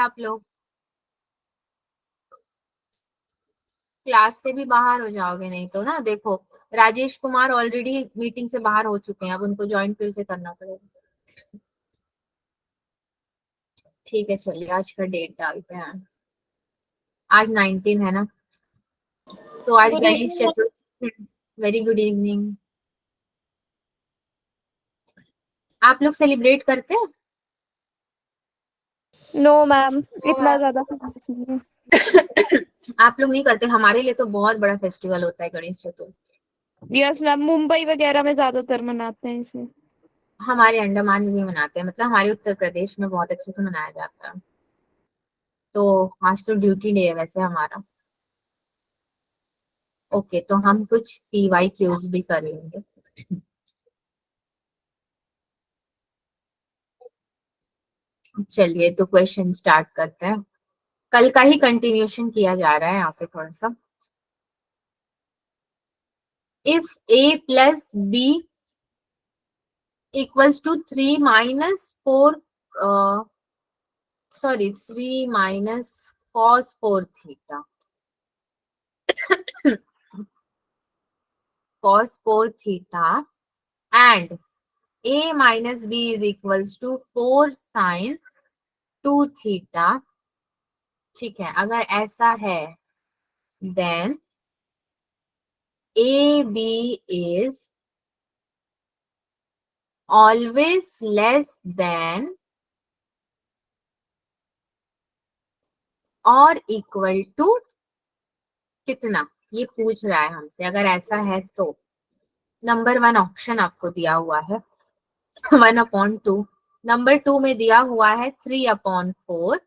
आप लोग क्लास से भी बाहर हो जाओगे, नहीं तो ना देखो राजेश कुमार ऑलरेडी मीटिंग से बाहर हो चुके हैं, अब उनको ज्वाइन फिर से करना पड़ेगा। ठीक है चलिए आज का डेट डालते हैं। आज 19 है ना, सो आज good Ganesh evening. Chaturthi. Very good evening. आप लोग सेलिब्रेट करते हैं? नो मैम, इतना ज्यादा फेमस नहीं है। आप लोग नहीं करते? हमारे लिए तो बहुत बड़ा फेस्टिवल होता है गणेश चतुर्थी। यस मैम, मुंबई वगैरह में ज्यादातर मनाते हैं इसे। हमारे अंडमान में भी मनाते हैं, मतलब हमारे उत्तर प्रदेश में बहुत अच्छे से मनाया जाता है। तो आज तो ड्यूटी डे है वैसे हमारा। ओके तो हम कुछ पीवाई क्यूज भी कर लेंगे। चलिए तो क्वेश्चन स्टार्ट करते हैं। कल का ही कंटिन्यूशन किया जा रहा है यहाँ पे थोड़ा सा। If A plus B equals to 3 - 4 sorry 3 - cos 4 theta cos 4 theta and a minus b is equals to 4 sin 2 theta. ठीक है, अगर ऐसा है then a b is always less than और इक्वल टू कितना, ये पूछ रहा है हमसे। अगर ऐसा है तो नंबर 1 ऑप्शन आपको दिया हुआ है 1/2। नंबर 2 में दिया हुआ है 3/4।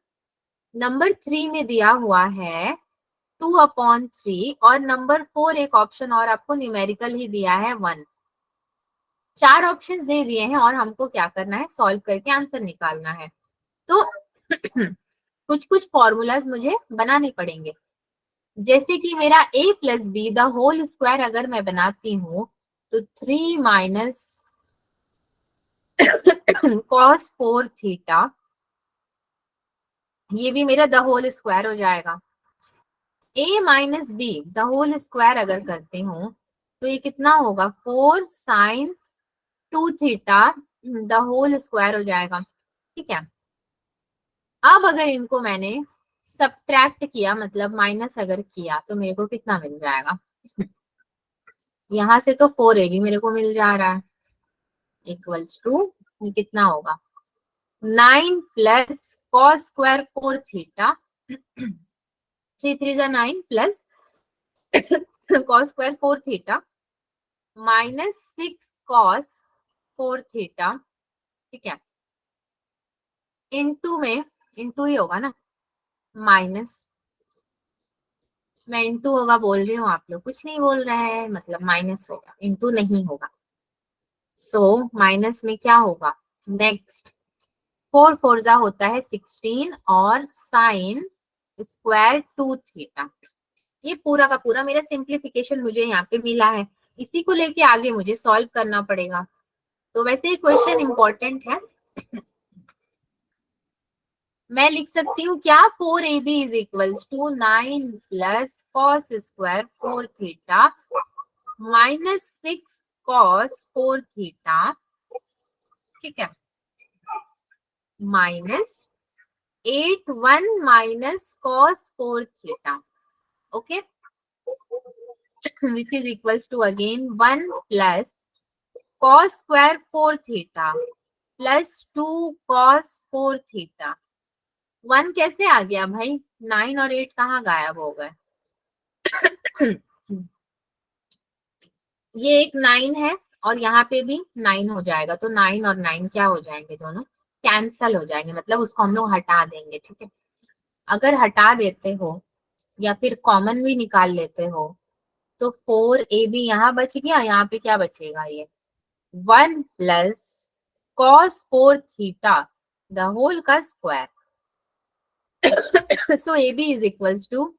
नंबर 3 में दिया हुआ है 2/3 और नंबर 4 एक ऑप्शन और आपको न्यूमेरिकल ही दिया है 1। 4 ऑप्शंस दे दिए हैं और हमको क्या करना है, सॉल्व करके आंसर निकालना है। तो कुछ कुछ फॉर्मूलाज मुझे बनाने पड़ेंगे। जैसे कि मेरा a plus B the whole square अगर मैं बनाती हूँ तो 3 - cos 4 थीटा, ये भी मेरा द होल स्क्वायर हो जाएगा। a minus B the whole square अगर करते हूँ तो ये कितना होगा, 4 sin 2 theta the whole square हो जाएगा। ठीक है, अब अगर इनको मैंने सब्ट्रैक्ट किया मतलब माइनस अगर किया तो मेरे को कितना मिल जाएगा, यहां से तो 4a भी मेरे को मिल जा रहा है इक्वल्स टू ये कितना होगा 9 plus cos square 4 theta 3 3 9 plus cos square 4 theta minus 6 cos 4 theta. ठीक है, इनटू में इनटू ही होगा ना, माइनस, मैं इनटू होगा बोल रही हूँ आप लोग कुछ नहीं बोल रहे हैं, मतलब माइनस होगा इनटू नहीं होगा। सो माइनस में क्या होगा, नेक्स्ट 4 4 होता है 16 और साइन स्क्वायर 2 थीटा। ये पूरा का पूरा मेरा सिंप्लीफिकेशन मुझे यहाँ पे मिला है, इसी को लेके आगे मुझे सॉल्व करना पड़ेगा। तो वैसे ये क्वेश्चन इंपॉर्टेंट है। मैं लिख सकती हूँ क्या, 4ab is equals to 9 plus cos square 4 theta minus 6 cos 4 theta. ठीक है, minus 8 1 minus cos 4 theta. Okay, which is equals to again 1 plus cos square 4 theta plus 2 cos 4 theta. 1 कैसे आ गया भाई, 9 और 8 कहाँ गायब हो गए ये एक 9 है और यहाँ पे भी 9 हो जाएगा, तो 9 और 9 क्या हो जाएंगे, दोनों कैंसल हो जाएंगे, मतलब उसको हम लोग हटा देंगे। ठीक है, अगर हटा देते हो या फिर कॉमन भी निकाल लेते हो तो 4ab यहाँ बच गया, यहाँ पे क्या बचेगा, ये 1 plus cos 4 theta the whole का square. So ab is equals to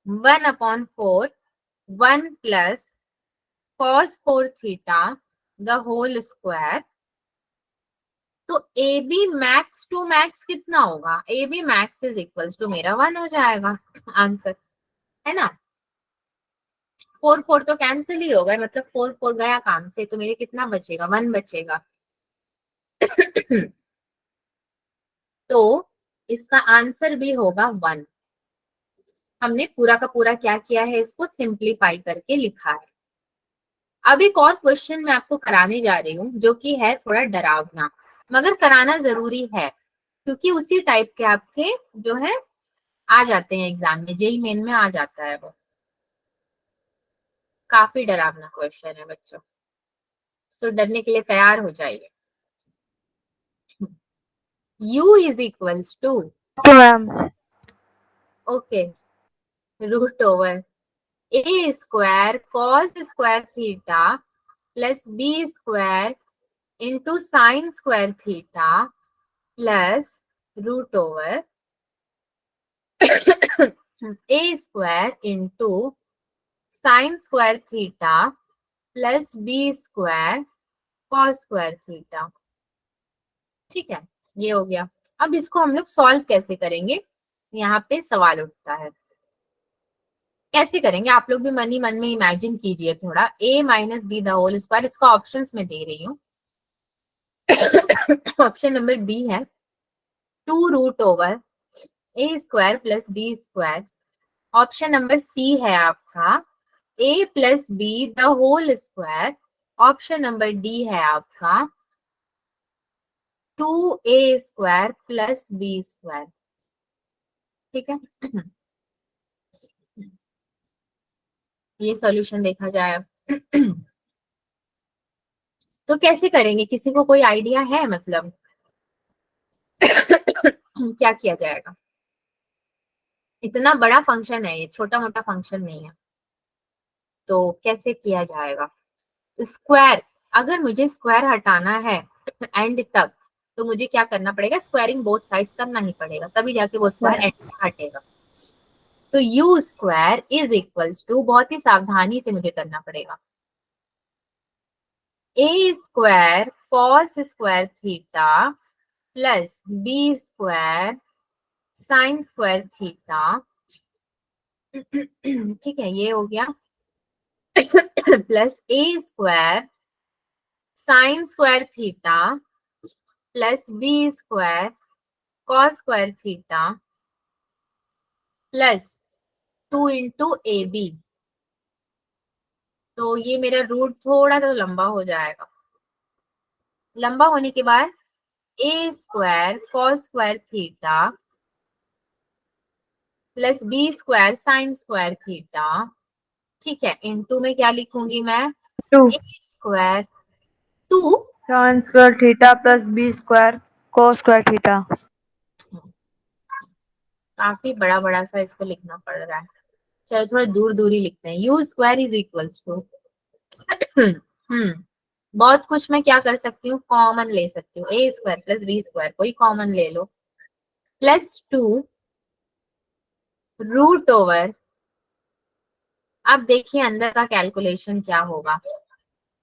1/4 1 plus cos 4 theta the whole square तो A B max to max कितना होगा, A B max is equals to मेरा 1 हो जाएगा आंसर, है ना। 4 4 तो कैंसिल ही होगा, मतलब 4 4 गया काम से, तो मेरे कितना बचेगा, 1 बचेगा। तो इसका आंसर भी होगा 1। हमने पूरा का पूरा क्या किया है, इसको सिंप्लीफाई करके लिखा है। अब एक और क्वेश्चन मैं आपको कराने जा रही हूँ, जो कि है थोड़ा डरावना, मगर कराना जरूरी है, क्योंकि उसी टाइप के आपके जो है आ जाते हैं एग्जाम में, जेई मेन में आ जाता है वो। काफी डरावना क्वेश्चन है बच्चों, सो डरने के लिए तैयार हो जाइए। u is equals to, ma'am okay, root over A square cos square theta plus B square into sine square theta plus root over A square into sine square theta plus B square cos square theta. ठीक है, ये हो गया। अब इसको हम लोग solve कैसे करेंगे, यहाँ पे सवाल उठता है। कैसे करेंगे, आप लोग भी मन ही मन में इमेजिन कीजिए थोड़ा। a minus B the whole square, इसका ऑप्शंस में दे रही हूँ। ऑप्शन नंबर बी है 2 रूट ओवर ए square plus B square. Option number C है आपका a plus B the whole square. Option number D है आपका 2a square plus B square. ठीक है, ये सॉल्यूशन देखा जाए। तो कैसे करेंगे, किसी को कोई आइडिया है, मतलब क्या किया जाएगा। इतना बड़ा फंक्शन है ये, छोटा मोटा फंक्शन नहीं है, तो कैसे किया जाएगा। स्क्वायर, अगर मुझे स्क्वायर हटाना है एंड तक, तो मुझे क्या करना पड़ेगा, स्क्वायरिंग बोथ साइड्स करना ही पड़ेगा, तभी जाके वो स्क्वायर एंड में हटेगा। तो U square is equals to, बहुत ही सावधानी से मुझे करना पड़ेगा, A square cos square theta plus B square sine square theta. ठीक है, ये हो गया। Plus A square sine square theta plus B square cos square theta plus 2 into A B. तो ये मेरा रूट थोड़ा सा लंबा हो जाएगा। लंबा होने के बाद A square cos square theta plus B square sine square theta. ठीक है, इनटू में क्या लिखूंगी मैं, 2 A square 2 sine square theta plus B square cos square theta. काफी बड़ा बड़ा सा इसको लिखना पड़ रहा है, चलो थोड़ा दूर दूर ही लिखते हैं। U square is equals to, बहुत कुछ मैं क्या कर सकती हूँ, कॉमन ले सकती हूँ, ए स्क्वायर प्लस बी स्क्वायर कोई कॉमन ले लो, प्लस 2 रूट ओवर। अब देखिए अंदर का कैलकुलेशन क्या होगा,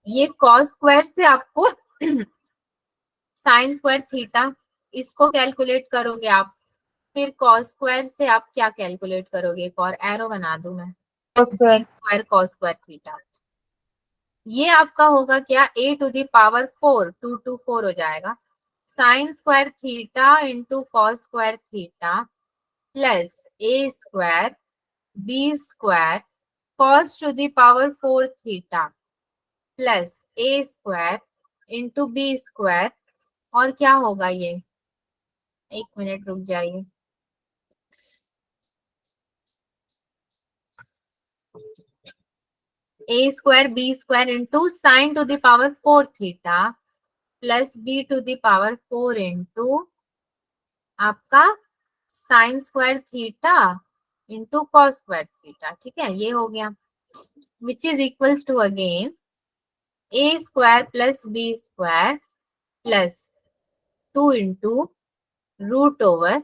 ये कॉस स्क्वायर से आपको साइन स्क्वायर थीटा, इसको कैलकुलेट करोगे आप, फिर कॉस स्क्वायर से आप क्या कैलकुलेट करोगे, एक और एरो बना दूं मैं, cos B square square cos square theta. ये आपका होगा क्या, ए टू द पावर 4, 2 2 4 हो जाएगा, sine square theta into cos square theta plus A square b square cos to the power 4 theta plus A square into b square. और क्या होगा ये, एक मिनट रुक जाइए, a square b square into sine to the power 4 theta plus b to the power 4 into आपका sine square theta into cos square theta. ठीक है, ये हो गया, which is equals to again A square plus B square plus 2 into root over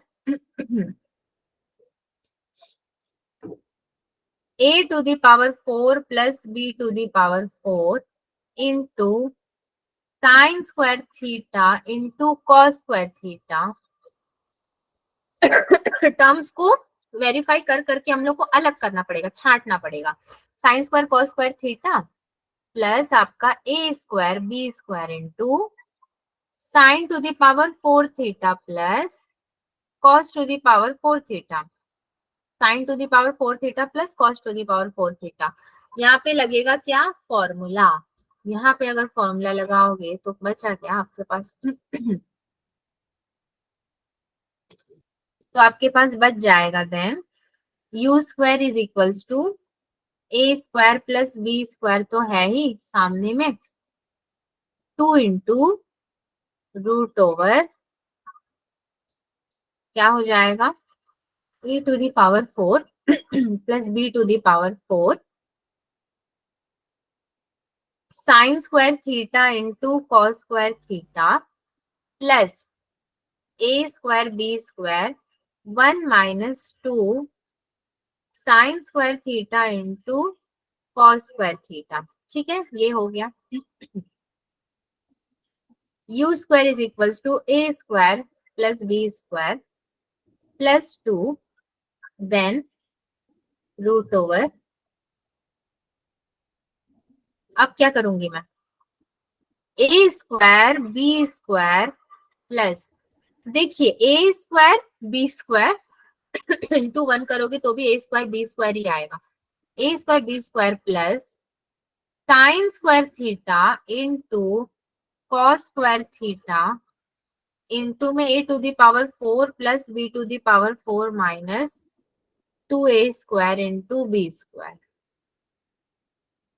a to the power 4 plus b to the power 4 into sign square theta into cos square theta. Terms को verify कर करके हम लोग को अलग करना पड़ेगा, छांटना पड़ेगा। Sine square cos square theta plus आपका a square b square into sine to the power 4 theta plus cos to the power 4 theta. Sine to the power 4 theta plus cos to the power 4 theta. यहाँ पे लगेगा क्या, formula. यहाँ पे अगर formula लगाओगे तो बचा क्या आपके पास तो आपके पास बच जाएगा then u square is equals to A square plus B square तो है ही सामने में, 2 इंटू रूट ओवर क्या हो जाएगा, a to the power 4 plus b to the power 4 sine square theta into cos square theta plus A square b square 1 minus 2 sine square theta into cos square theta. ठीक है, ये हो गया। U square is equals to A square plus B square plus 2 then root over. अब क्या करूंगी मैं, a square b square plus, देखिए a square b square into 1 करोगे तो भी ए स्क्वायर बी स्क्वायर ही आएगा। A square b square plus sine square theta into cos square theta into में a to the power 4 plus b to the power 4 minus 2a square into b square.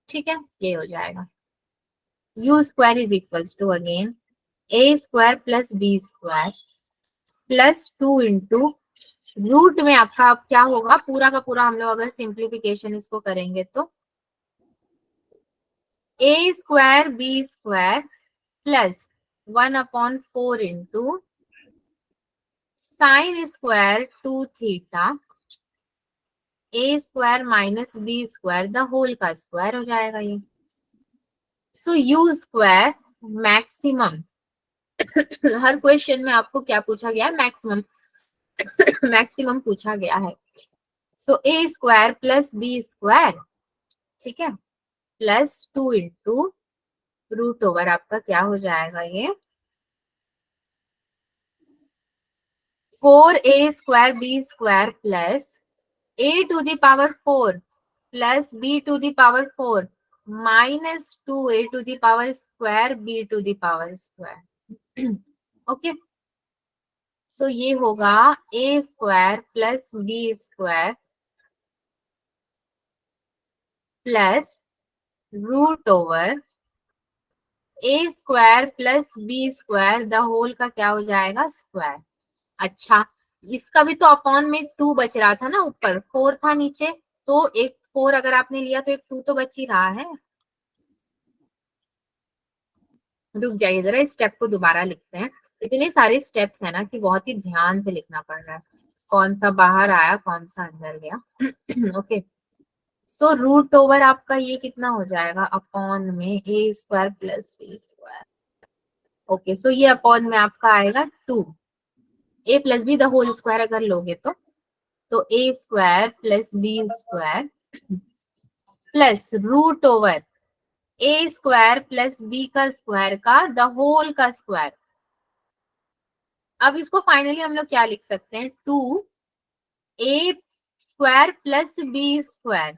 ठीक है, ये हो जाएगा u square is equals to again A square plus B square plus 2 into root में आपका अब क्या होगा, पूरा का पूरा हम लोग अगर सिंप्लीफिकेशन इसको करेंगे तो a square b square plus 1/4 into sine square 2 theta a square minus b square the whole का स्क्वायर हो जाएगा ये। सो यू स्क्वायर मैक्सिमम हर क्वेश्चन में आपको क्या पूछा गया है, मैक्सिमम मैक्सिमम पूछा गया है। सो ए स्क्वायर प्लस बी स्क्वायर, ठीक है, प्लस 2 इंटू रूट ओवर आपका क्या हो जाएगा ये 4a square b square plus a to the power 4 plus b to the power 4 minus 2a to the power square b to the power square. Okay, so ये होगा a square plus B square plus root over A square plus B square the whole का क्या हो जाएगा square. अच्छा, इसका भी तो अपॉन में 2 बच रहा था ना, ऊपर 4 था नीचे, तो एक 4 अगर आपने लिया तो एक 2 तो बच ही रहा है। रुक जाइए जरा, इस स्टेप को दोबारा लिखते हैं। इतने सारे स्टेप्स है ना कि बहुत ही ध्यान से लिखना पड़ रहा है, कौन सा बाहर आया कौन सा अंदर गया। ओके, सो रूट ओवर आपका ये कितना हो जाएगा अपॉन में a square plus B square. Okay, so ये अपॉन में आपका आएगा 2 a plus B the whole square अगर लोगे तो a square plus B square plus root over A square plus b का स्क्वायर का द होल का स्क्वायर। अब इसको फाइनली हम लोग क्या लिख सकते हैं, 2a square plus B square.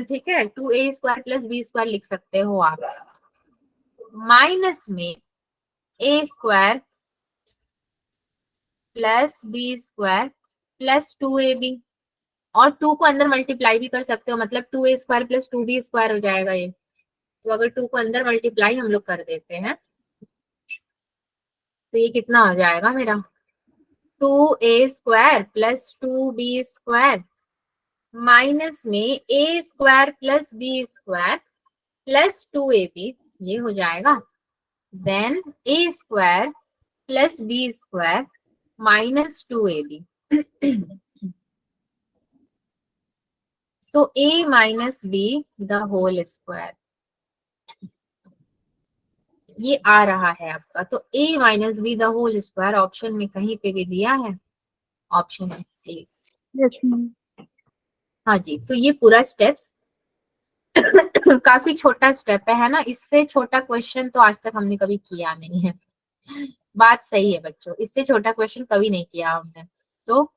ठीक है, 2a square plus B square लिख सकते हो आप, माइनस में a square plus B square plus 2ab, और 2 को अंदर मल्टीप्लाई भी कर सकते हो, मतलब 2a square plus 2b square हो जाएगा ये। तो अगर 2 को अंदर मल्टीप्लाई हम लोग कर देते हैं तो ये कितना हो जाएगा मेरा 2a square plus 2b square minus में a square plus B square plus 2ab, ये हो जाएगा then a square plus B square minus 2ab। So a minus b the whole square. ये आ रहा है आपका, तो a minus B the whole square option में कहीं पे भी दिया है, ऑप्शन ए। Yes ma'am. हाँ जी, तो ये पूरा स्टेप्स काफी छोटा स्टेप है ना, इससे छोटा क्वेश्चन तो आज तक हमने कभी किया नहीं है। बात सही है बच्चों, इससे छोटा क्वेश्चन कभी नहीं किया हमने, तो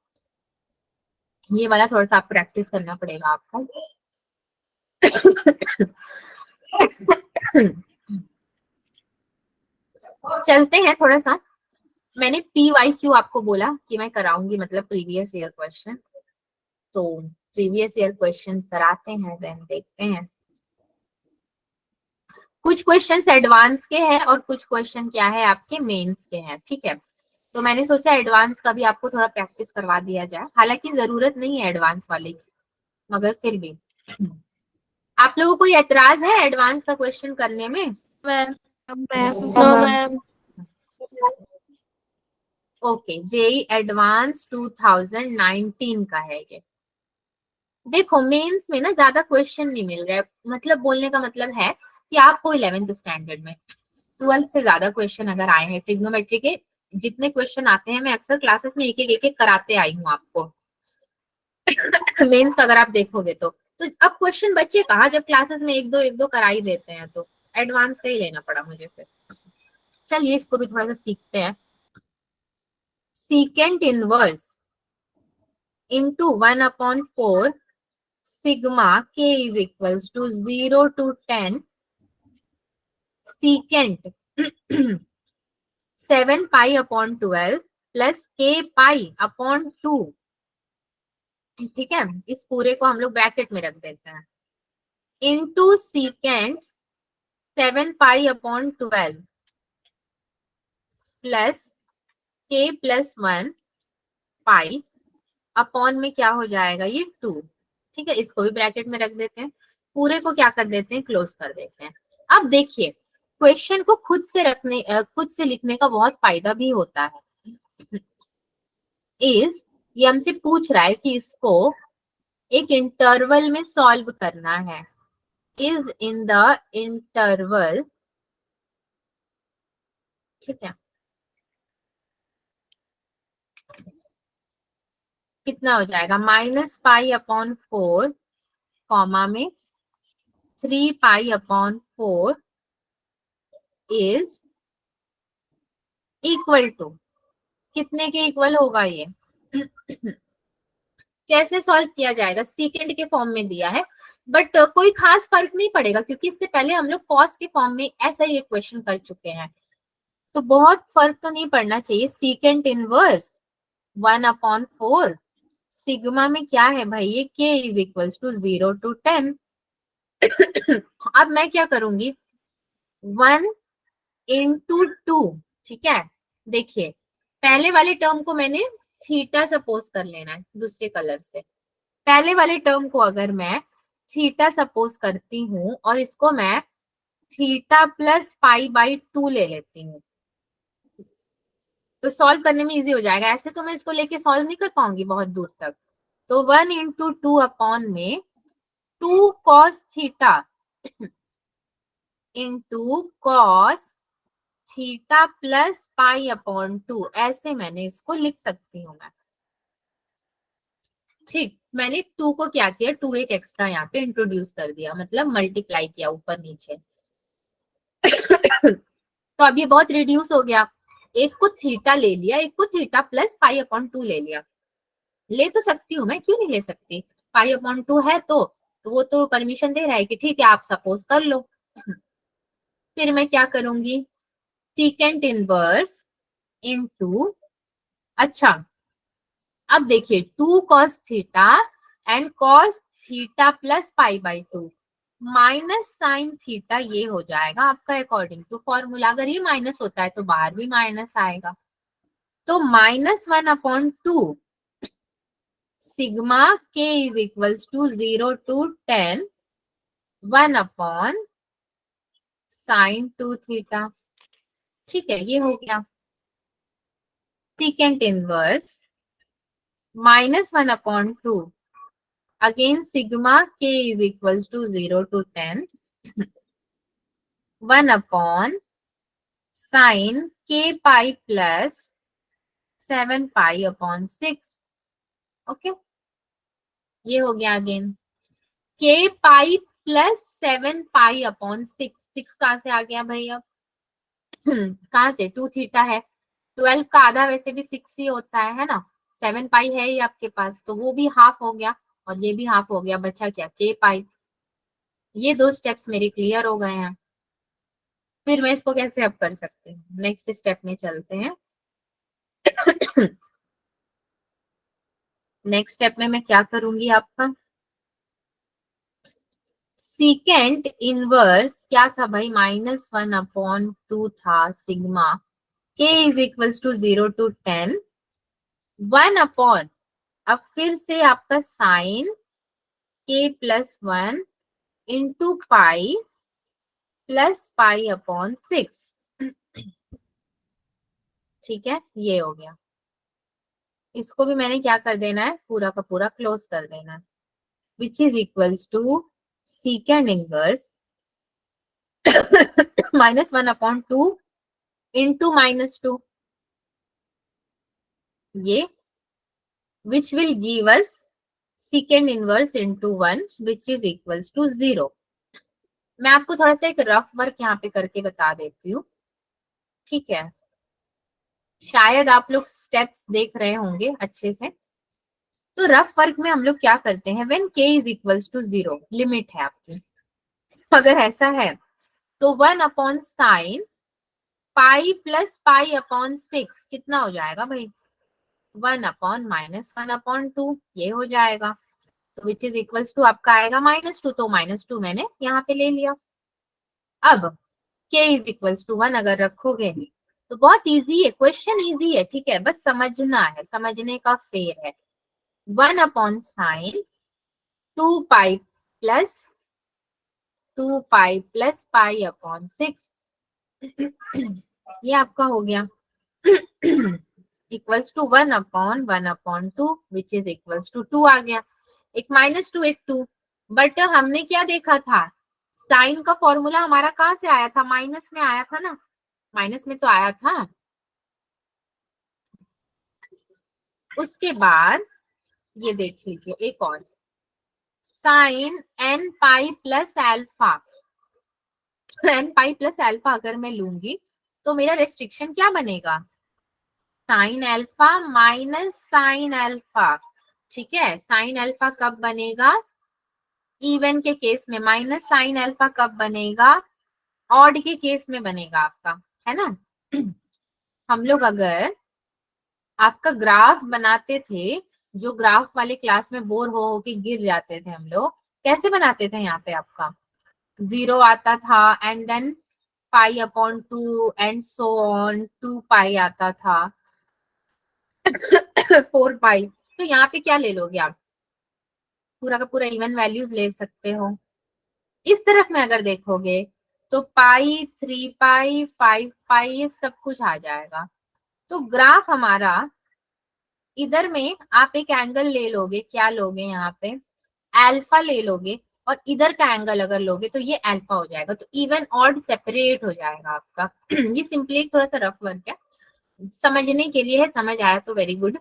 ये वाला थोड़ा सा प्रैक्टिस करना पड़ेगा आपको। चलते हैं थोड़ा सा, मैंने PYQ आपको बोला कि मैं कराऊंगी, मतलब प्रीवियस ईयर क्वेश्चन, तो प्रीवियस ईयर क्वेश्चन कराते हैं, देन देखते हैं। कुछ क्वेश्चंस एडवांस के हैं और कुछ क्वेश्चन क्या है आपके मेंस के हैं, ठीक है। तो मैंने सोचा एडवांस का भी आपको थोड़ा प्रैक्टिस करवा दिया जाए, हालांकि जरूरत नहीं है एडवांस वाले की, मगर फिर भी आप लोगों को कोई एतराज है एडवांस का क्वेश्चन करने में? Ma'am no ma'am. Okay, JEE advance 2019 का है ये। देखो मेंस में ना ज्यादा क्वेश्चन नहीं मिल रहा है, मतलब बोलने का मतलब है कि आपको 11th स्टैंडर्ड में 12th से ज्यादा क्वेश्चन अगर आए हैं ट्रिग्नोमेट्री के, जितने क्वेश्चन आते हैं मैं अक्सर क्लासेस में एक एक कराते आई हूँ आपको। मेंस का अगर आप देखोगे तो अब क्वेश्चन बच्चे कहाँ, जब क्लासेस में एक दो करा ही देते हैं, तो एडवांस का ही लेना पड़ा मुझे फिर। चलिए इसको भी थोड़ा सा सीखते हैं। Secant inverse into 1/4 sigma k is equals to 0 to 10 secant 7π/12 plus k π/2। ठीक है, इस पूरे को हम लोग ब्रैकेट में रख देते हैं, into secant 7π/12 plus k+1 pi upon में क्या हो जाएगा ये 2। ठीक है, इसको भी ब्रैकेट में रख देते हैं, पूरे को क्या कर देते हैं, क्लोज कर देते हैं। अब देखिए क्वेश्चन को खुद से रखने खुद से लिखने का बहुत फायदा भी होता है। ये हमसे पूछ रहा है कि इसको एक इंटरवल में सॉल्व करना है, इज इन द इंटरवल, ठीक है, कितना हो जाएगा, -π/4 कॉमा में 3π/4 इज इक्वल टू, कितने के इक्वल होगा ये? कैसे सॉल्व किया जाएगा, सीकेंड के फॉर्म में दिया है, बट कोई खास फर्क नहीं पड़ेगा क्योंकि इससे पहले हम लोग कॉस के फॉर्म में ऐसा ही एक क्वेश्चन कर चुके हैं, तो बहुत फर्क तो नहीं पड़ना चाहिए। सीकेंट इनवर्स 1/4 सिग्मा में क्या है भाई, ये k is equals to 0 to 10। अब मैं क्या करूंगी, 1 into 2, ठीक है। देखिए पहले वाले टर्म को मैंने थीटा सपोज कर लेना है दूसरे कलर से, पहले वाले टर्म को अगर मैं थीटा सपोज करती हूँ और इसको मैं थीटा प्लस π/2 ले लेती हूँ, तो सॉल्व करने में इजी हो जाएगा। ऐसे तो मैं इसको लेके सॉल्व नहीं कर पाऊंगी बहुत दूर तक, तो 1 into 2 अपॉन में 2 cos theta into cos theta plus π/2, ऐसे मैंने इसको लिख सकती हूँ मैं। ठीक, मैंने 2 को क्या किया, 2 एक एक्स्ट्रा यहाँ पे इंट्रोड्यूस कर दिया, मतलब मल्टीप्लाई किया ऊपर नीचे। तो अब ये बहुत रिड्यूस हो गया, एक को थीटा ले लिया, एक को थीटा प्लस π/2 ले लिया। ले तो सकती हूँ मैं, क्यों नहीं ले सकती, π/2 है तो वो तो परमिशन दे रहा है कि ठीक है आप सपोज कर लो। फिर मैं क्या करूंगी, सीकेंट इनवर्स इनटू, अच्छा अब देखिए 2 cos theta and cos theta plus π/2 minus sine theta, ये हो जाएगा आपका अकॉर्डिंग टू फॉर्मूला। अगर ये माइनस होता है तो बाहर भी माइनस आएगा, तो -1/2 sigma k is equals to 0 to 10 1/sin 2 theta. ठीक है, ये हो गया secant inverse -1/2 again sigma k is equals to 0 to 10 1/sin sign के पाई प्लस 7 पाई अपॉन 6। ओके, ये हो गया अगेन के पाई प्लस 7 पाई अपॉन 6। 6 कहाँ से आ गया भाई अब? कहाँ से? 2 थीटा है, 12 का आधा वैसे भी 6 ही होता है ना। 7 पाई है ही आपके पास, तो वो भी हाफ हो गया और ये भी हाफ हो गया, बचा क्या? के पाई। ये दो स्टेप्स मेरे क्लियर हो गए हैं। फिर मैं इसको कैसे अब कर सकते हैं? नेक्स्ट स्टेप में चलते हैं। नेक्स्ट स्टेप में मैं क्या करूंगी आपका? सीकेंट इनवर्स क्या था भाई? -1/2 था sigma k is equals to 0 to 10 1/, अब फिर से आपका sine k+1 into pi plus pi upon 6। ठीक है, ये हो गया। इसको भी मैंने क्या कर देना है? पूरा का पूरा क्लोज कर देना है, which is equals to secant inverse -1/2 into -2, ये which will give us secant inverse into 1 which is equals to 0। मैं आपको थोड़ा सा एक रफ वर्क यहाँ पे करके बता देती हूँ, ठीक है? शायद आप लोग स्टेप्स देख रहे होंगे अच्छे से। तो रफ वर्क में हम लोग क्या करते हैं? When k is equals to 0, limit है आपकी, अगर ऐसा है तो 1/sin पाई प्लस पाई अपॉन 6 कितना हो जाएगा भाई? 1/-1/2, ये हो जाएगा। तो विच इज इक्वल्स टू आपका आएगा -2, तो -2 मैंने यहाँ पे ले लिया। अब k इज इक्वल्स टू 1 अगर रखोगे तो बहुत इजी है, क्वेश्चन इजी है, ठीक है? बस समझना है, समझने का फेर है। 1/sin 2 पाई प्लस पाई अपॉन 6, ये आपका हो गया equals to 1/1/2 which is equals to 2 आ गया। एक -2 एक 2, बट हमने क्या देखा था? साइन का फॉर्मूला हमारा कहाँ से आया था? माइनस में आया था ना, माइनस में तो आया था। उसके बाद ये देख लीजिए एक और, sine n pi plus alpha, n pi plus alpha अगर मैं लूंगी तो मेरा रेस्ट्रिक्शन क्या बनेगा? Sine alpha minus sine alpha, ठीक है? साइन एल्फा कब बनेगा? इवन के केस में। माइनस साइन एल्फा कब बनेगा? ऑड के केस में बनेगा आपका, है ना? हम लोग अगर आपका ग्राफ बनाते थे, जो ग्राफ वाले क्लास में बोर हो के गिर जाते थे हम लोग, कैसे बनाते थे? यहाँ पे आपका 0 आता था and then pi upon 2 and so on, 2 pi आता था 4 पाई। तो यहाँ पे क्या ले लोगे आप? पूरा का पूरा इवन वैल्यूज ले सकते हो। इस तरफ में अगर देखोगे तो पाई, 3 पाई, 5 पाई, ये सब कुछ आ जाएगा। तो ग्राफ हमारा, इधर में आप एक एंगल ले लोगे, क्या लोगे यहाँ पे? अल्फा ले लोगे, और इधर का एंगल अगर लोगे तो ये अल्फा हो जाएगा। तो इवन ऑड सेपरेट हो जाएगा आपका। ये सिंपली एक थोड़ा सा रफ वर्क है, समझने के लिए है, समझ आया तो वेरी गुड।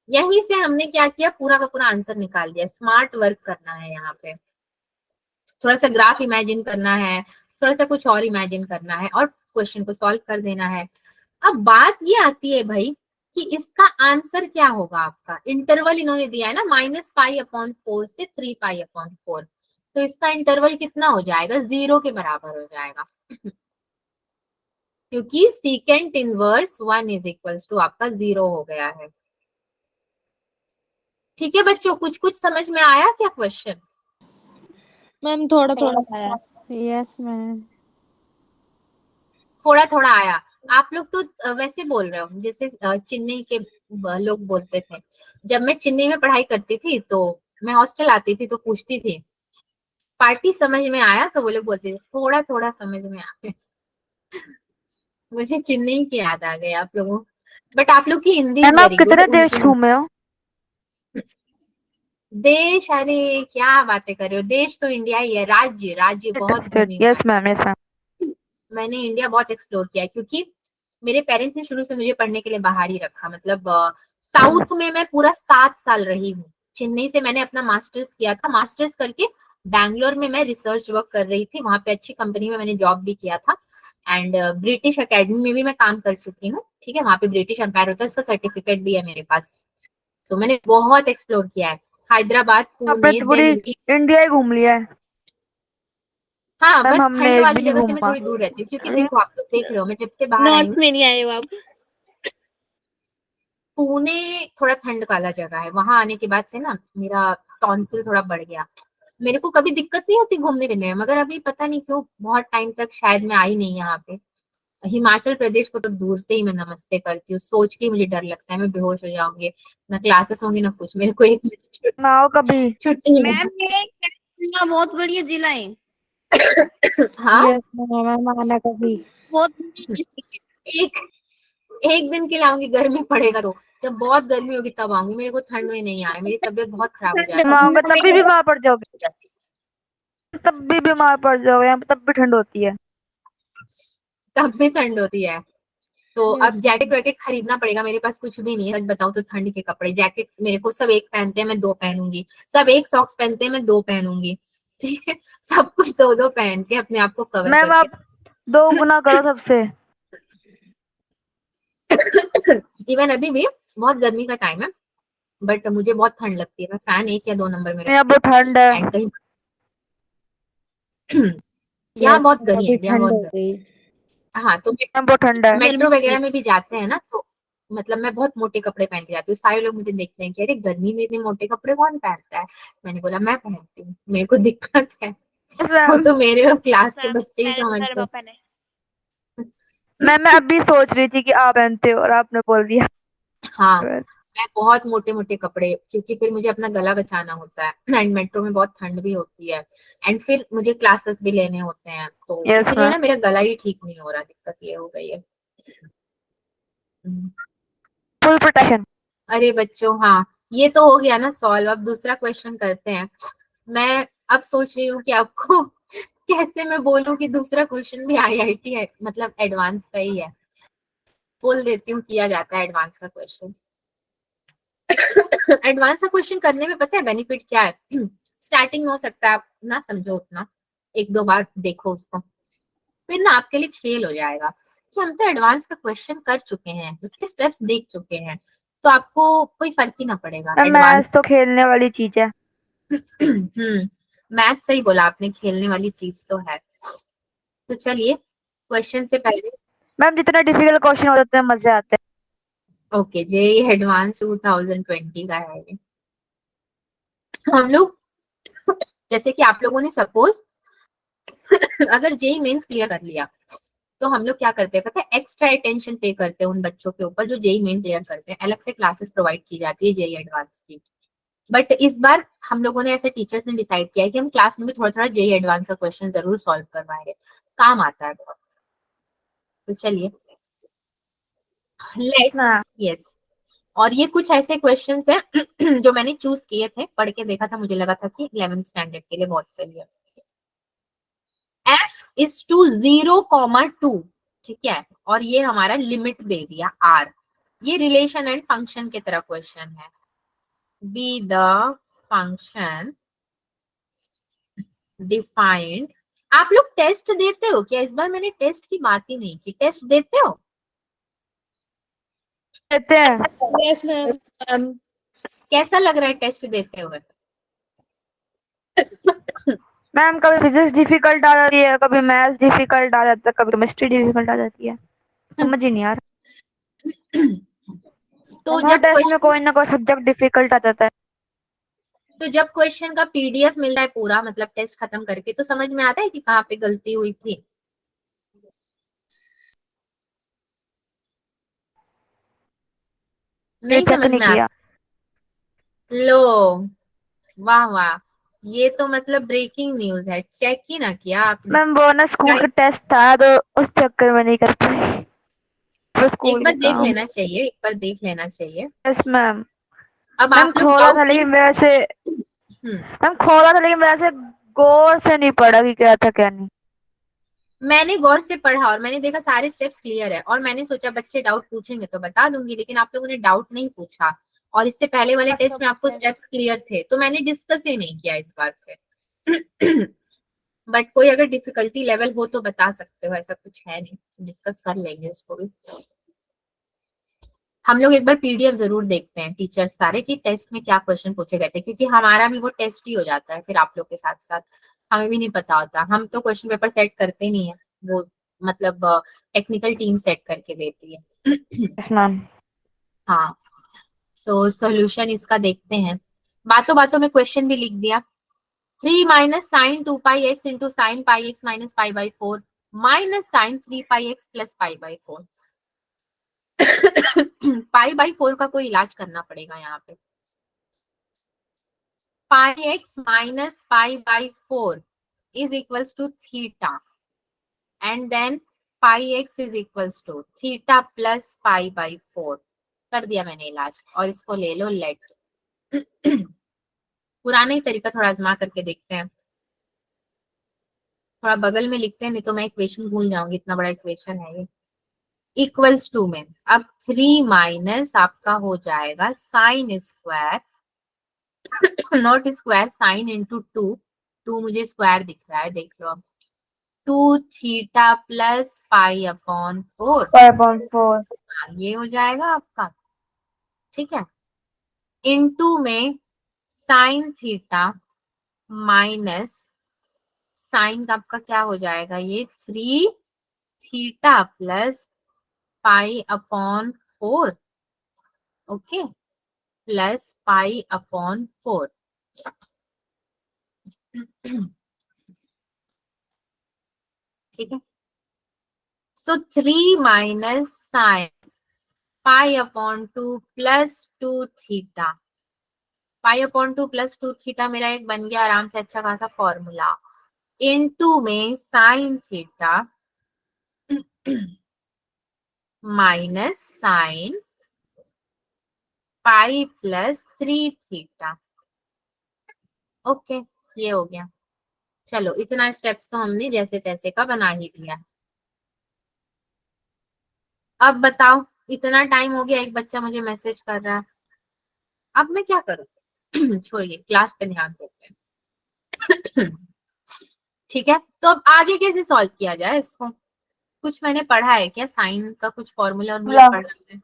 यहीं से हमने क्या किया? पूरा का पूरा आंसर निकाल दिया। स्मार्ट वर्क करना है यहाँ पे, थोड़ा सा ग्राफ इमेजिन करना है, थोड़ा सा कुछ और इमेजिन करना है और क्वेश्चन को सॉल्व कर देना है। अब बात ये आती है भाई कि इसका आंसर क्या होगा आपका? इंटरवल इन्होंने दिया है ना, -π/4 से 3π/4, तो इसका इंटरवल कितना हो जाएगा? 0 के बराबर हो जाएगा क्योंकि secant inverse 1 is equals to आपका 0 हो गया है। ठीक है बच्चों, कुछ कुछ समझ में आया क्या क्वेश्चन? मैम थोड़ा थोड़ा आया। Yes ma'am. थोड़ा थोड़ा आया। आप लोग तो वैसे बोल रहे हो जैसे चेन्नई के लोग बोलते थे। जब मैं चेन्नई में पढ़ाई करती थी तो मैं हॉस्टल आती थी तो पूछती थी पार्टी समझ में आया, तो वो लोग बोलते थे थोड़ा थोड़ा समझ में आ गया। मुझे चेन्नई की याद आ गई आप लोगों, बट आप लोग की हिंदी मैम आप वेरी गुड। कितने देश घूमे हो? देश? अरे क्या बातें कर रहे हो, देश तो इंडिया ही है। राज्य, राज्य बहुत घूमी हूँ यस मैम, यस मैम। मैंने इंडिया बहुत एक्सप्लोर किया है, क्योंकि मेरे पेरेंट्स ने शुरू से मुझे पढ़ने के लिए बाहर ही रखा, मतलब साउथ में मैं पूरा 7 साल रही हूँ। चेन्नई से मैंने अपना मास्टर्स किया था, मास्टर्स करके बैंगलोर में मैं रिसर्च वर्क कर रही थी, वहां पे अच्छी कंपनी में मैंने जॉब भी किया था। एंड ब्रिटिश एकेडमी में भी मैं काम कर चुकी हूँ, ठीक है, वहां पे ब्रिटिश एम्पायर होता है, उसका सर्टिफिकेट भी है मेरे पास। तो मैंने बहुत एक्सप्लोर किया है, हैदराबाद, आपने पुणे, तो पूरी दिल्ली। इंडिया ही घूम लिया है। हाँ, मैम बस हमने ठंड एक भी वाली नहीं जगह से मैं घूमा। थोड़ी दूर रहती हूँ, क्योंकि देखो आप तो देख रहे हो, मैं जब से बाहर आई नॉर्थ हूँ। में नहीं आए हो आप? पुणे थोड़ा ठंड वाला जगह है, वहां आने के बाद से ना मेरा टॉन्सिल थोड़ा बढ़ गया। मेरे को कभी दिक्कत नहीं होती घूमने फिरने में, मगर अभी पता नहीं क्यों बहुत टाइम तक शायद मैं आई नहीं यहाँ पे। हिमाचल प्रदेश को तो दूर से ही मैं नमस्ते करती हूँ, सोच के ही मुझे डर लगता है मैं बेहोश हो जाऊंगी, ना क्लासेस होंगी ना कुछ, मेरे को 1 मिनट ना आओ कभी। छुट्टी ही मैम ये ना बहुत बढ़िया जिला है, नहीं। हाँ, यस मैम, आना कभी। बहुत बढ़िया district है। एक एक दिन के लिए आऊंगी, गर्मी पड़ेगा तो, जब बहुत गर्मी होगी तब आऊंगी, मेरे को ठंड में नहीं आए, मेरी तबीयत बहुत खराब हो तुम आओगे तब भी जाएगी। बीमार पड़ जाओगे, तब भी बीमार पड़ जाओगे, यहाँ पे तब भी ठंड होती है। तब भी ठंड होती है, तो Yes, अब जैकेट वैकेट खरीदना पड़ेगा, मेरे पास कुछ भी नहीं है, सच बताऊं तो ठंड के कपड़े जैकेट मेरे को सब एक पहनते हैं मैं दो पहनूंगी, सब एक सॉक्स पहनते हैं मैं दो पहनूंगी, ठीक है, सब कुछ दो दो पहन के अपने आप को कवर मैम करके। आप 2 गुना करो सबसे। इवन अभी भी बहुत गर्मी का टाइम है, बट मुझे बहुत ठंड लगती है, मैं फैन 1 या 2 नंबर में यहाँ रखती बहुत हूँ। ठंड है। एंड कहीं यहाँ yes, बहुत गर्मी है, अभी यहाँ ठंड बहुत हो गर्मी। गई। हाँ, तो यहाँ बहुत ठंड है। मेट्रो गर्मी वगैरह में भी जाते हैं ना, तो मतलब मैं बहुत मोटे कपड़े पहन के जाती हूँ, सारे लोग मुझे देखते हैं कि अरे गर्मी में इतने मोटे कपड़े कौन पहनता है। मैंने बोला मैं पहनती हूँ, मेरे को दिक्कत है, वो मैम तो मेरे क्लास के मैम बच्चे ही मैंने समझ सारे सकते। पापा ने। मैम मैं अभी सोच रही थी कि आप पहनते हो और आपने बोल दिया। हाँ, मैं बहुत मोटे मोटे कपड़े, क्योंकि फिर मुझे अपना गला बचाना होता है, एंड मेट्रो में बहुत ठंड भी होती है, एंड फिर मुझे क्लासेस भी लेने होते हैं, तो यस इसीलिए मैम। ना मेरा गला ही ठीक नहीं हो रहा, दिक्कत ये हो गई है। हम्म। Full protection. अरे बच्चों, हाँ, ये तो हो गया ना सॉल्व, अब दूसरा क्वेश्चन करते हैं। मैं अब सोच रही हूँ कि आपको कैसे मैं बोलूं कि दूसरा क्वेश्चन भी आईआईटी है, मतलब एडवांस का ही है, बोल देती हूँ किया जाता है एडवांस का क्वेश्चन। एडवांस का क्वेश्चन करने में पता है बेनिफिट क्या है? स्टार्टिंग में हो सकता है आप ना समझो उतना, 1 2 बार देखो उसको, फिर ना आपके लिए खेल हो जाएगा कि हम तो एडवांस का क्वेश्चन कर चुके हैं, उसके स्टेप्स देख चुके हैं, तो आपको कोई फर्क ही ना पड़ेगा मैम एडवांस। मैथ तो खेलने वाली चीज है। मैथ सही बोला आपने, खेलने वाली चीज तो है। तो चलिए क्वेश्चन से पहले, मैम जितने डिफिकल्ट क्वेश्चन होते हैं मजे आते ओके, जेई एडवांस 2020 का है ये। हम लोग, जैसे कि आप लोगों ने सपोज अगर जेई मेंस क्लियर कर लिया, तो हम लोग क्या करते हैं पता है, एक्स्ट्रा अटेंशन पे करते हैं उन बच्चों के ऊपर जो जेई मेंस क्लियर करते हैं, अलग से क्लासेस प्रोवाइड की जाती है जेई एडवांस की। बट इस बार हम लोगों ने, ऐसे टीचर्स ने डिसाइड किया है कि हम क्लास में भी थोड़ा थोड़ा जेई एडवांस का क्वेश्चन जरूर सॉल्व करवाएंगे, काम आता है बहुत। तो चलिए लेट, हैं। यस, और ये कुछ ऐसे क्वेश्चंस हैं जो मैंने चूज किए थे, पढ़ के देखा था, मुझे लगा था कि 11th स्टैंडर्ड के लिए बहुत सही है। f इज टू 0,2, ठीक है, और ये हमारा लिमिट दे दिया r, ये रिलेशन एंड फंक्शन की तरह क्वेश्चन है। Be the function defined. आप लोग टेस्ट देते हो क्या? इस बार मैंने टेस्ट की बात ही नहीं की, टेस्ट देते हो? देते हैं। Yes ma'am. कैसा लग रहा है टेस्ट देते हुए? मैम कभी फिजिक्स डिफिकल्ट आ जाती है, कभी मैथ्स डिफिकल्ट आ जाता है, कभी केमिस्ट्री डिफिकल्ट आ जाती है, समझ ही नहीं यार। तो हर जब टेस्ट में क्वेश्चन कोई ना कोई सब्जेक्ट डिफिकल्ट आ जाता है। तो जब क्वेश्चन का पीडीएफ मिल रहा है पूरा, मतलब टेस्ट खत्म करके, तो समझ में आता है कि कहाँ पे गलती हुई थी? ये नहीं चेक समझ नहीं में किया। आता? लो, वाह वाह, ये तो मतलब ब्रेकिंग न्यूज है, चेक ही ना किया आपने। मैम वो ना स्कूल का टेस्ट था तो उस चक्कर में नहीं कर पाई, वो एक स्कूल बार के देख काम। लेना चाहिए, एक बार देख लेना चाहिए। Yes ma'am. अब मैम आप लोग खोला था डाउट नहीं, लेकिन वैसे, हम्म, मैम खोला था लेकिन वैसे गौर से नहीं पढ़ा कि क्या था क्या नहीं। मैंने गौर से पढ़ा और मैंने देखा सारे स्टेप्स क्लियर है और मैंने सोचा बच्चे डाउट पूछेंगे तो बता दूंगी, लेकिन आप लोगों ने डाउट नहीं पूछा और इससे पहले वाले टेस्ट में आपको स्टेप्स क्लियर थे तो मैंने डिस्कस ही नहीं किया इस बार पे। बट कोई अगर डिफिकल्टी लेवल हो तो बता सकते हो, ऐसा कुछ है नहीं, डिस्कस कर लेंगे उसको भी। हम लोग एक बार पीडीएफ जरूर देखते हैं टीचर्स सारे कि टेस्ट में क्या क्वेश्चन पूछे गए थे, क्योंकि हमारा भी वो टेस्ट ही हो जाता है फिर आप लोग के साथ साथ, हमें भी नहीं पता होता। हम तो क्वेश्चन पेपर सेट करते नहीं है, वो मतलब टेक्निकल टीम सेट करके देती है। Yes ma'am. हाँ, सो सॉल्यूशन इसका देखते हैं। बातों बातों में क्वेश्चन भी लिख दिया। 3 minus sine 2 pi x into sine pi x minus pi by 4 minus sine 3 pi x plus pi by 4। Pi by 4 का कोई इलाज करना पड़ेगा यहाँ पे। Pi x minus pi by 4 is equals to theta and then pi x is equals to theta plus pi by 4। कर दिया मैंने इलाज और इसको ले लो लेट। पुराना ही तरीका थोड़ा आजमा करके देखते हैं, थोड़ा बगल में लिखते हैं नहीं तो मैं इक्वेशन भूल जाऊंगी, इतना बड़ा इक्वेशन है ये। इक्वल्स टू में अब 3 माइनस आपका हो जाएगा sine square, not square, sine into 2, 2 मुझे स्क्वायर दिख रहा है देख लो अब, 2 थीटा प्लस पाई अपॉन 4, 5/4 ये हो जाएगा आपका, ठीक है। इनटू में साइन थीटा माइनस साइन का आपका क्या हो जाएगा, ये 3 theta plus pi upon 4, okay, plus pi upon 4। ठीक है, सो 3 minus sine pi upon 2 plus 2 theta, पाई अपॉन 2 प्लस 2 थीटा मेरा एक बन गया आराम से अच्छा खासा फॉर्मूला, इनटू में sine theta minus sine pi plus 3 theta, okay, ये हो गया। चलो इतना स्टेप्स तो हमने जैसे तैसे का बना ही दिया। अब बताओ, इतना टाइम हो गया, एक बच्चा मुझे मैसेज कर रहा है, अब मैं क्या करूं? छोड़िए, क्लास पे ध्यान देते हैं। ठीक है, तो अब आगे कैसे सॉल्व किया जाए इसको? कुछ मैंने पढ़ा है क्या, साइन का कुछ फॉर्मूला और मुझे पढ़ा है?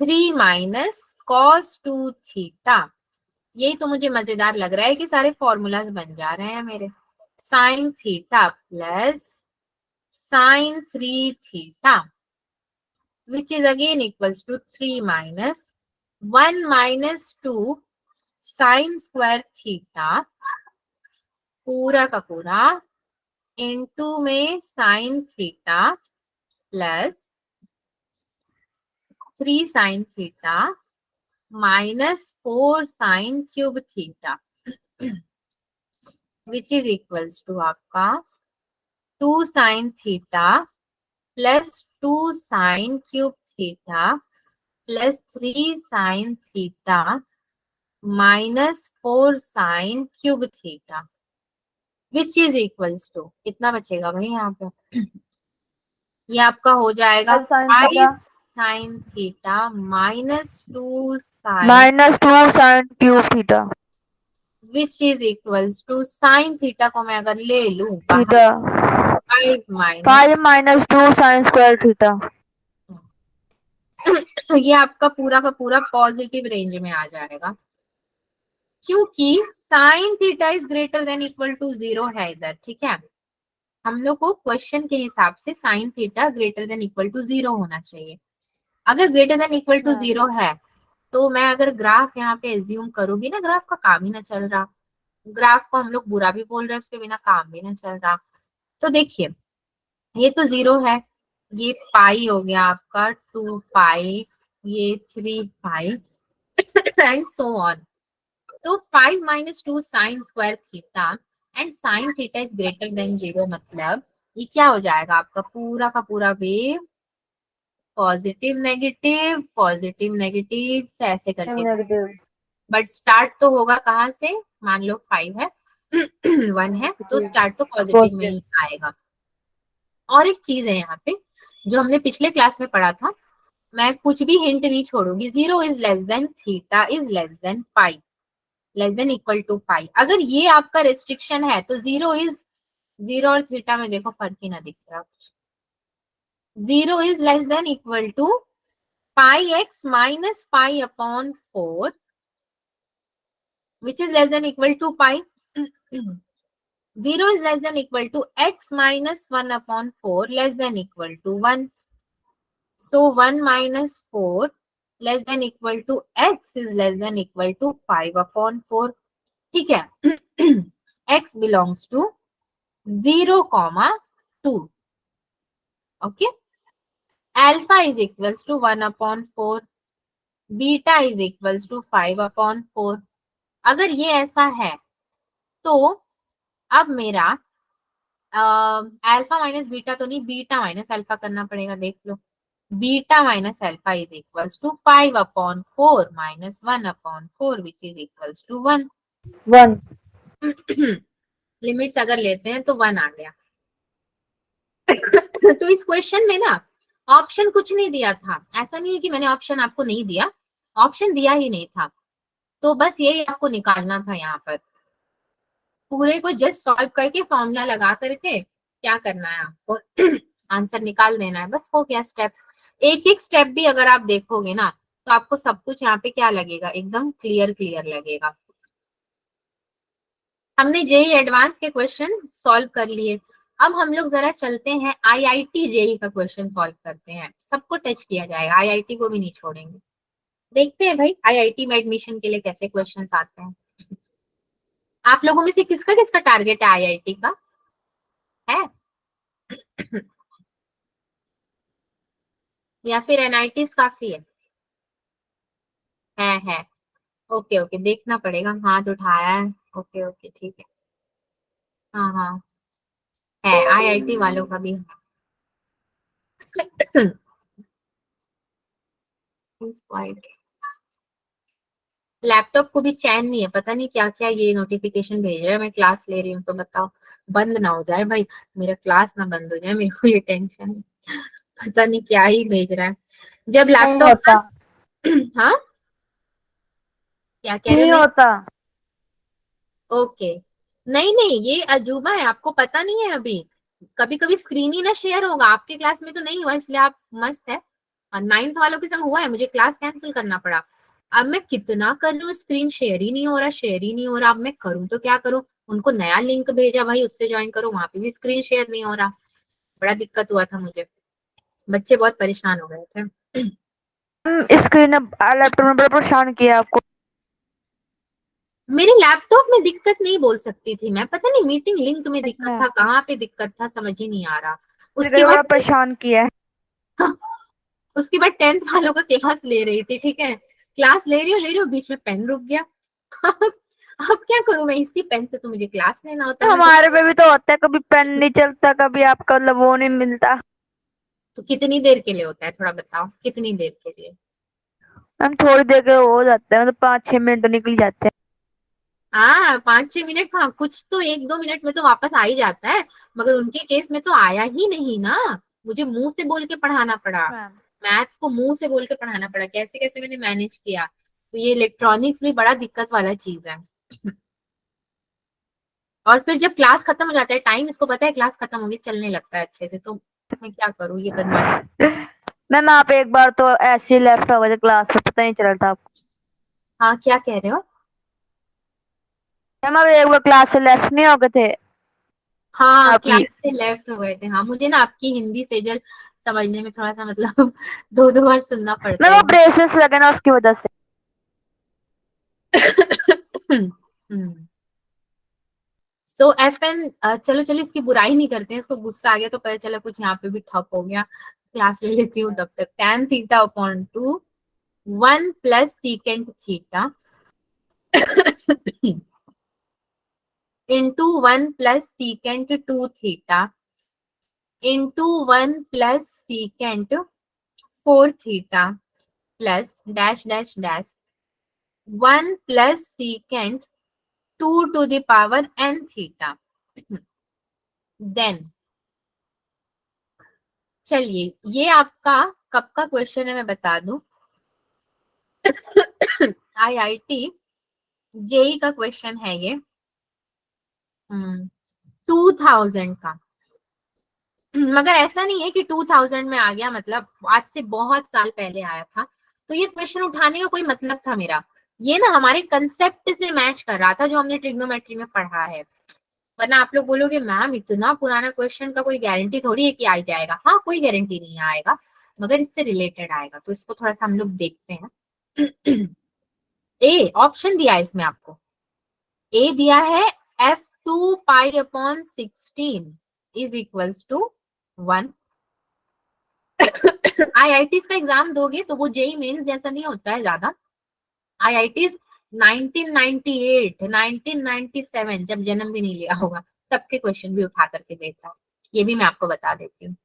3 माइनस कॉस 2 थीटा, यही तो मुझे मजेदार लग रहा है कि सारे फॉर्मूलाज बन जा रहे हैं मेरे। Sign theta plus sign 3 theta which is again equals to 3 minus 1 minus 2 sine square theta पूरा का पूरा इनटू में sine theta plus 3 sine theta minus 4 sine cube theta which is equals to आपका 2 sine theta plus 2 sine cube theta plus 3 sine theta minus 4 sine cube theta which is equals to, कितना बचेगा भाई यहाँ पे? ये आपका हो जाएगा 5 sine theta minus 2 sine cube theta which is equals to sine theta को मैं अगर ले लूं theta 5 minus 2 sine square theta, तो ये आपका पूरा का पूरा पॉजिटिव रेंज में आ जाएगा, क्योंकि sine theta is greater than equal to 0 है इधर, ठीक है। हम लोग को क्वेश्चन के हिसाब से sine theta greater than equal to 0 होना चाहिए। अगर ग्रेटर देन इक्वल टू 0 है तो मैं अगर ग्राफ यहाँ पे एज्यूम करूंगी ना, ग्राफ का काम ही ना चल रहा, ग्राफ को हम लोग बुरा भी बोल रहे हैं, उसके बिना काम भी ना चल रहा। तो देखिए, ये तो 0 है, ये पाई हो गया आपका 2 पाई, ये 3 पाई एंड सो ऑन। तो 5 minus 2 sine square theta and sign theta is greater then 0, मतलब ये क्या हो जाएगा आपका पूरा का पूरा वेव पॉजिटिव नेगेटिव से ऐसे करके बट स्टार्ट तो होगा कहाँ से, मान लो 5 है 1 है तो स्टार्ट तो पॉजिटिव में ही आएगा। और एक चीज है यहाँ पे जो हमने पिछले क्लास में पढ़ा था, मैं कुछ भी हिंट नहीं छोड़ूंगी। 0 is less than theta is less than pi, less than equal to pi. अगर ये आपका रेस्ट्रिक्शन है तो 0 और थीटा में देखो फर्क ही ना दिख रहा कुछ। 0 is less than equal to pi x minus pi upon 4 which is less than equal to pi. 0 is less than equal to x minus 1 upon 4 less than equal to 1. So 1 minus 4 less than equal to x is less than equal to 5 upon 4. ठीक है x belongs to 0, 2. Okay. Alpha is equals to 1 upon 4. Beta is equals to 5 upon 4. अगर ये ऐसा है तो अब मेरा alpha minus beta तो नहीं, बीटा माइनस अल्फा करना पड़ेगा। देख लो, beta minus alpha is equals to 5 upon 4 minus 1 upon 4 which is equals to 1। Limits अगर लेते हैं तो 1 आ गया। तो इस क्वेश्चन में ना ऑप्शन कुछ नहीं दिया था, ऐसा नहीं है कि मैंने ऑप्शन आपको नहीं दिया, ऑप्शन दिया ही नहीं था। तो बस यही आपको निकालना था यहाँ पर, पूरे को जस्ट सॉल्व करके फॉर्मूला लगा करके क्या करना है आपको आंसर निकाल देना है, बस हो गया स्टेप्स। एक एक स्टेप भी अगर आप देखोगे ना तो आपको सब कुछ यहाँ पे क्या लगेगा, एकदम क्लियर लगेगा। हमने जेई एडवांस के क्वेश्चन सॉल्व कर लिए, अब हम लोग जरा चलते हैं आईआईटी जेई का क्वेश्चन सॉल्व करते हैं। सबको टच किया जाएगा, आईआईटी को भी नहीं छोड़ेंगे। देखते हैं भाई आईआईटी में एडमिशन के लिए कैसे क्वेश्चंस आते हैं। आप लोगों में से किसका किसका टारगेट है आईआईटी का, है या फिर एनआईटीज काफी है। ओके ओके, देखना पड़ेगा, हाथ उठाया है। ओके ठीक है, हाँ है, आईआईटी वालों का भी है। लैपटॉप को भी चैन नहीं है, पता नहीं क्या क्या ये नोटिफिकेशन भेज रहा है। मैं क्लास ले रही हूँ तो बताओ, बंद ना हो जाए भाई, मेरा क्लास ना बंद हो जाए, मेरे को ये टेंशन है। पता नहीं क्या ही भेज रहा है जब लैपटॉप हाँ क्या कह रहे नहीं हो? होता। ओके, नहीं ये अजूबा है, आपको पता नहीं है अभी। कभी कभी स्क्रीन ही ना शेयर होगा, आपके क्लास में तो नहीं हुआ इसलिए आप मस्त है, और 9th वालों के संग हुआ है, मुझे क्लास कैंसिल करना पड़ा। अब मैं कितना कर लूं, स्क्रीन शेयर ही नहीं हो रहा। अब मैं करूं तो क्या करूं, उनको नया लिंक भेजा भाई उससे ज्वाइन करो, वहां पे भी स्क्रीन शेयर नहीं हो रहा। बड़ा दिक्कत हुआ था मुझे, बच्चे बहुत परेशान हो गए थे। स्क्रीन लैपटॉप में बड़ा परेशान किया आपको। मेरे लैपटॉप में दिक्कत नहीं बोल सकती थी मैं, पता नहीं मीटिंग लिंक में दिक्कत अच्छा। था, कहाँ पे दिक्कत था समझ ही नहीं आ रहा। मुझे बड़ा परेशान किया है। उसके बाद 10th वालों का क्लास ले रही थी, ठीक है, क्लास ले रही हूँ बीच में पेन रुक गया। अब क्या करूं मैं, इसी पेन से तो मुझे क्लास लेना होता है। हमारे पे भी तो होता है, कभी पेन नहीं चलता, कभी आपका मतलब वो नहीं मिलता। तो कितनी देर के लिए होता है, थोड़ा बताओ, कितनी देर के लिए? हम थोड़ी देर के हो जाते हैं, मतलब 5-6 मिनट तो निकल जाते हैं। हाँ 5-6 मिनट, हाँ कुछ तो 1-2 मिनट में तो वापस आ ही जाता है, मगर उनके केस में तो आया ही नहीं ना, मुझे मुंह से बोल के पढ़ाना पड़ा, मैथ्स को मुंह से बोल के पढ़ाना पड़ा, कैसे कैसे मैंने मैनेज किया। तो ये इलेक्ट्रॉनिक्स भी बड़ा दिक्कत वाला चीज है। और फिर जब क्लास खत्म हो जाता है, टाइम इसको पता है क्लास खत्म होगी, चलने लगता है अच्छे से, तो मैं क्या करूँ, ये बदमाश। मैम आप एक बार तो ऐसे लेफ्ट हो गए थे क्लास में, पता नहीं चल रहा था आपको। हाँ क्या कह रहे हो? मैम आप एक बार क्लास से लेफ्ट नहीं हो गए थे हाँ आपकी। क्लास से लेफ्ट हो गए थे, हाँ मुझे ना आपकी हिंदी सेजल समझने में थोड़ा सा मतलब 2-2 बार सुनना पड़ता मैम है। वो ब्रेसेस लगे ना उसकी वजह से। सो FN, चलो इसकी बुराई नहीं करते हैं, इसको गुस्सा आ गया तो पता चला कुछ यहाँ पे भी ठप हो गया। क्लास ले लेती हूँ तब तक। tan theta upon 2 1 plus secant theta into 1 plus secant 2 theta into 1 plus secant 4 theta plus dash dash dash 1 plus secant 2 to the power n theta. Then चलिए, ये आपका कब का क्वेश्चन है मैं बता दूं। IIT जेई का क्वेश्चन है ये, 2000 का। मगर ऐसा नहीं है कि 2000 में आ गया, मतलब आज से बहुत साल पहले आया था। तो ये क्वेश्चन उठाने का कोई मतलब था मेरा, ये ना हमारे कंसेप्ट से मैच कर रहा था जो हमने ट्रिग्नोमेट्री में पढ़ा है। वरना आप लोग बोलोगे मैम इतना पुराना क्वेश्चन का कोई गारंटी थोड़ी है कि आ जाएगा। हाँ, कोई गारंटी नहीं आएगा, मगर इससे रिलेटेड आएगा। तो इसको थोड़ा सा हम लोग देखते हैं। ए ऑप्शन दिया है इसमें आपको, ए दिया है f2 pi upon 16 is equals to 1। IIT का एग्जाम दोगे तो वो जेई मेंस जैसा नहीं होता है ज्यादा। IIT 1998 1997 जब जन्म भी नहीं लिया होगा तब के क्वेश्चन भी उठा करके देता है, ये भी मैं आपको बता देती हूँ।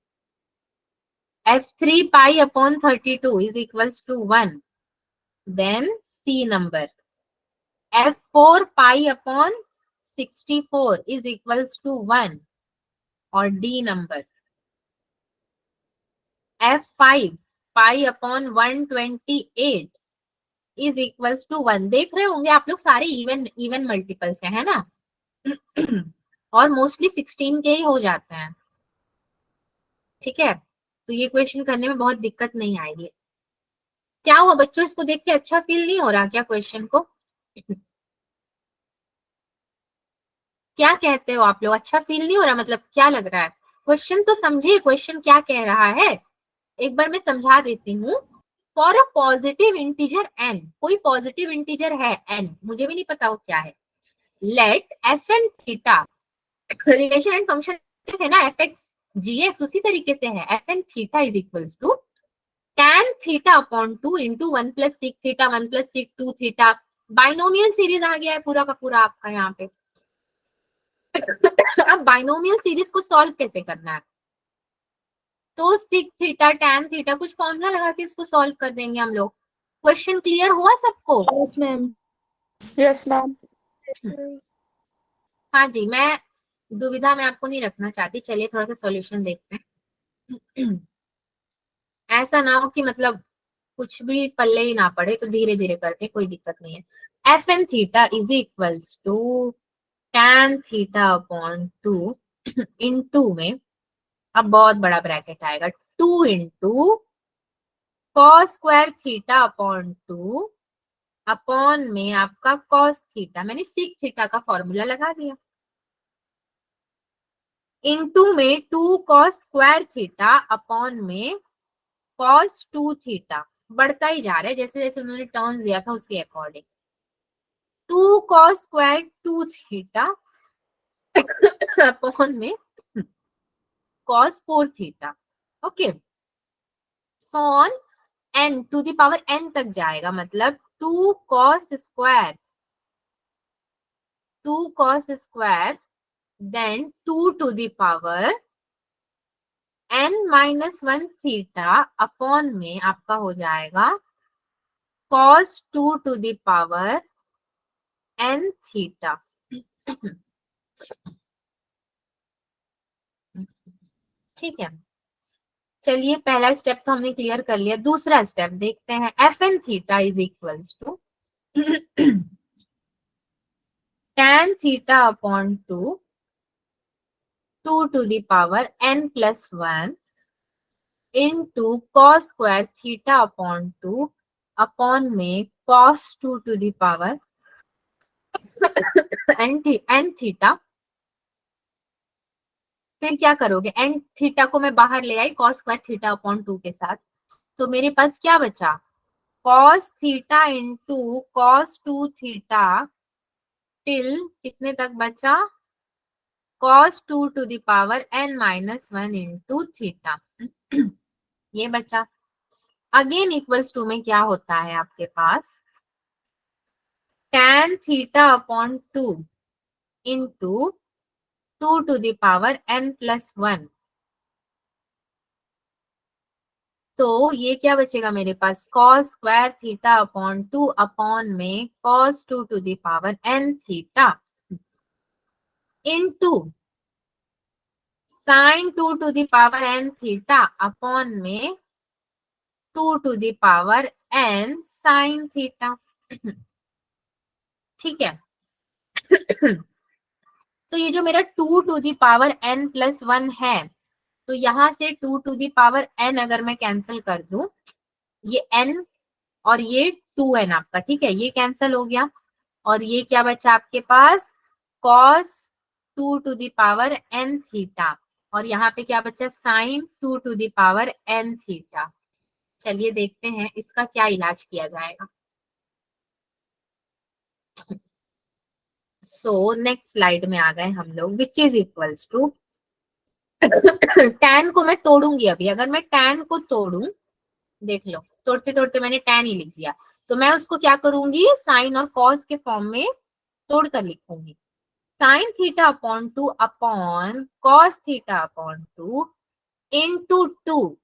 f3 pi upon 32 is equals to 1। Then C number, f4 pi upon 64 is equals to 1। और D number, f5 pi upon 128 is equals to 1। देख रहे होंगे आप लोग सारे इवन मल्टीपल्स है ना। और मोस्टली 16 के ही हो जाते हैं। ठीक है, तो ये क्वेश्चन करने में बहुत दिक्कत नहीं आएगी। क्या हुआ बच्चों, इसको देख के अच्छा फील नहीं हो रहा क्या क्वेश्चन को? क्या कहते हो आप लोग, अच्छा फील नहीं हो रहा? मतलब क्या लग रहा है? क्वेश्चन तो समझिए, क्वेश्चन क्या कह रहा है एक बार मैं समझा देती हूँ। For a positive integer n, कोई पॉजिटिव इंटीजर है n, मुझे भी नहीं पता वो क्या है। Let fn theta, relation and function है ना fx gx, उसी तरीके से है। fn theta is equals to tan theta upon 2 into 1 plus sec theta 1 plus sec 2 theta. Binomial series आ गया है पूरा का पूरा आपका यहाँ पे। अब बाइनोमियल सीरीज को सॉल्व कैसे करना है? तो सिक थीटा tan थीटा कुछ फॉर्मूला लगा के इसको सॉल्व कर देंगे हम लोग। क्वेश्चन क्लियर हुआ सबको? Yes ma'am. Yes ma'am. हाँ जी, मैं दुविधा में आपको नहीं रखना चाहती। चलिए थोड़ा सा सॉल्यूशन देखते हैं। ऐसा ना हो कि मतलब कुछ भी पल्ले ही ना पड़े, तो धीरे धीरे करके, कोई दिक्कत नहीं है। F N theta is equals to tan theta upon 2 इन 2 में, अब बहुत बड़ा ब्रैकेट आएगा, 2 into cos square theta upon 2 upon में आपका कॉस थीटा, मैंने सिक थीटा का फॉर्मूला लगा दिया, इनटू में 2 कॉस स्क्वायर थीटा अपॉन में कॉस 2 थीटा। बढ़ता ही जा रहा है जैसे जैसे उन्होंने टर्म्स दिया था उसके according. 2 cos square 2 theta upon में cos 4 theta. Okay, so on n to the power n तक जाएगा, मतलब 2 cos square then 2 to the power n minus 1 theta upon में आपका हो जाएगा cos 2 to the power n theta. ठीक है, चलिए पहला स्टेप तो हमने क्लियर कर लिया। दूसरा स्टेप देखते हैं। F N theta is equals to tan theta upon 2 2 to the power n plus 1 into cos square theta upon 2 upon में cos 2 to the power n theta. फिर क्या करोगे, n थीटा को मैं बाहर ले आई cos स्क्वायर थीटा अपॉन 2 के साथ, तो मेरे पास क्या बचा, cos theta into cos 2 theta till कितने तक बचा, cos 2 to the power n minus 1 into theta. ये बचा। अगेन इक्वल्स टू में क्या होता है आपके पास, tan theta upon 2 into 2 to the power n plus 1 तो ये क्या बचेगा मेरे पास, cos square theta upon 2 upon में cos 2 to the power n theta into sin 2 to the power n theta upon में 2 to the power n sin theta. ठीक है। तो ये जो मेरा 2 to the power n plus 1 है, तो यहां से 2 टू द पावर n अगर मैं कैंसिल कर दूं, ये n और ये 2n आपका, ठीक है, ये कैंसिल हो गया और ये क्या बचा आपके पास, cos 2 to the power n theta, और यहाँ पे क्या बचा, sin 2 to the power n theta. चलिए देखते हैं इसका क्या इलाज किया जाएगा। सो नेक्स्ट स्लाइड में आ गए हम लोग, which is equals to tan को मैं तोड़ूंगी अभी, अगर मैं tan को तोड़ूं, देख लो तोड़ते तोड़ते मैंने tan ही लिख दिया, तो मैं उसको क्या करूंगी, साइन और कॉस के फॉर्म में तोड़कर लिखूंगी। साइन थीटा अपॉन 2 अपॉन cos theta upon 2 into 2,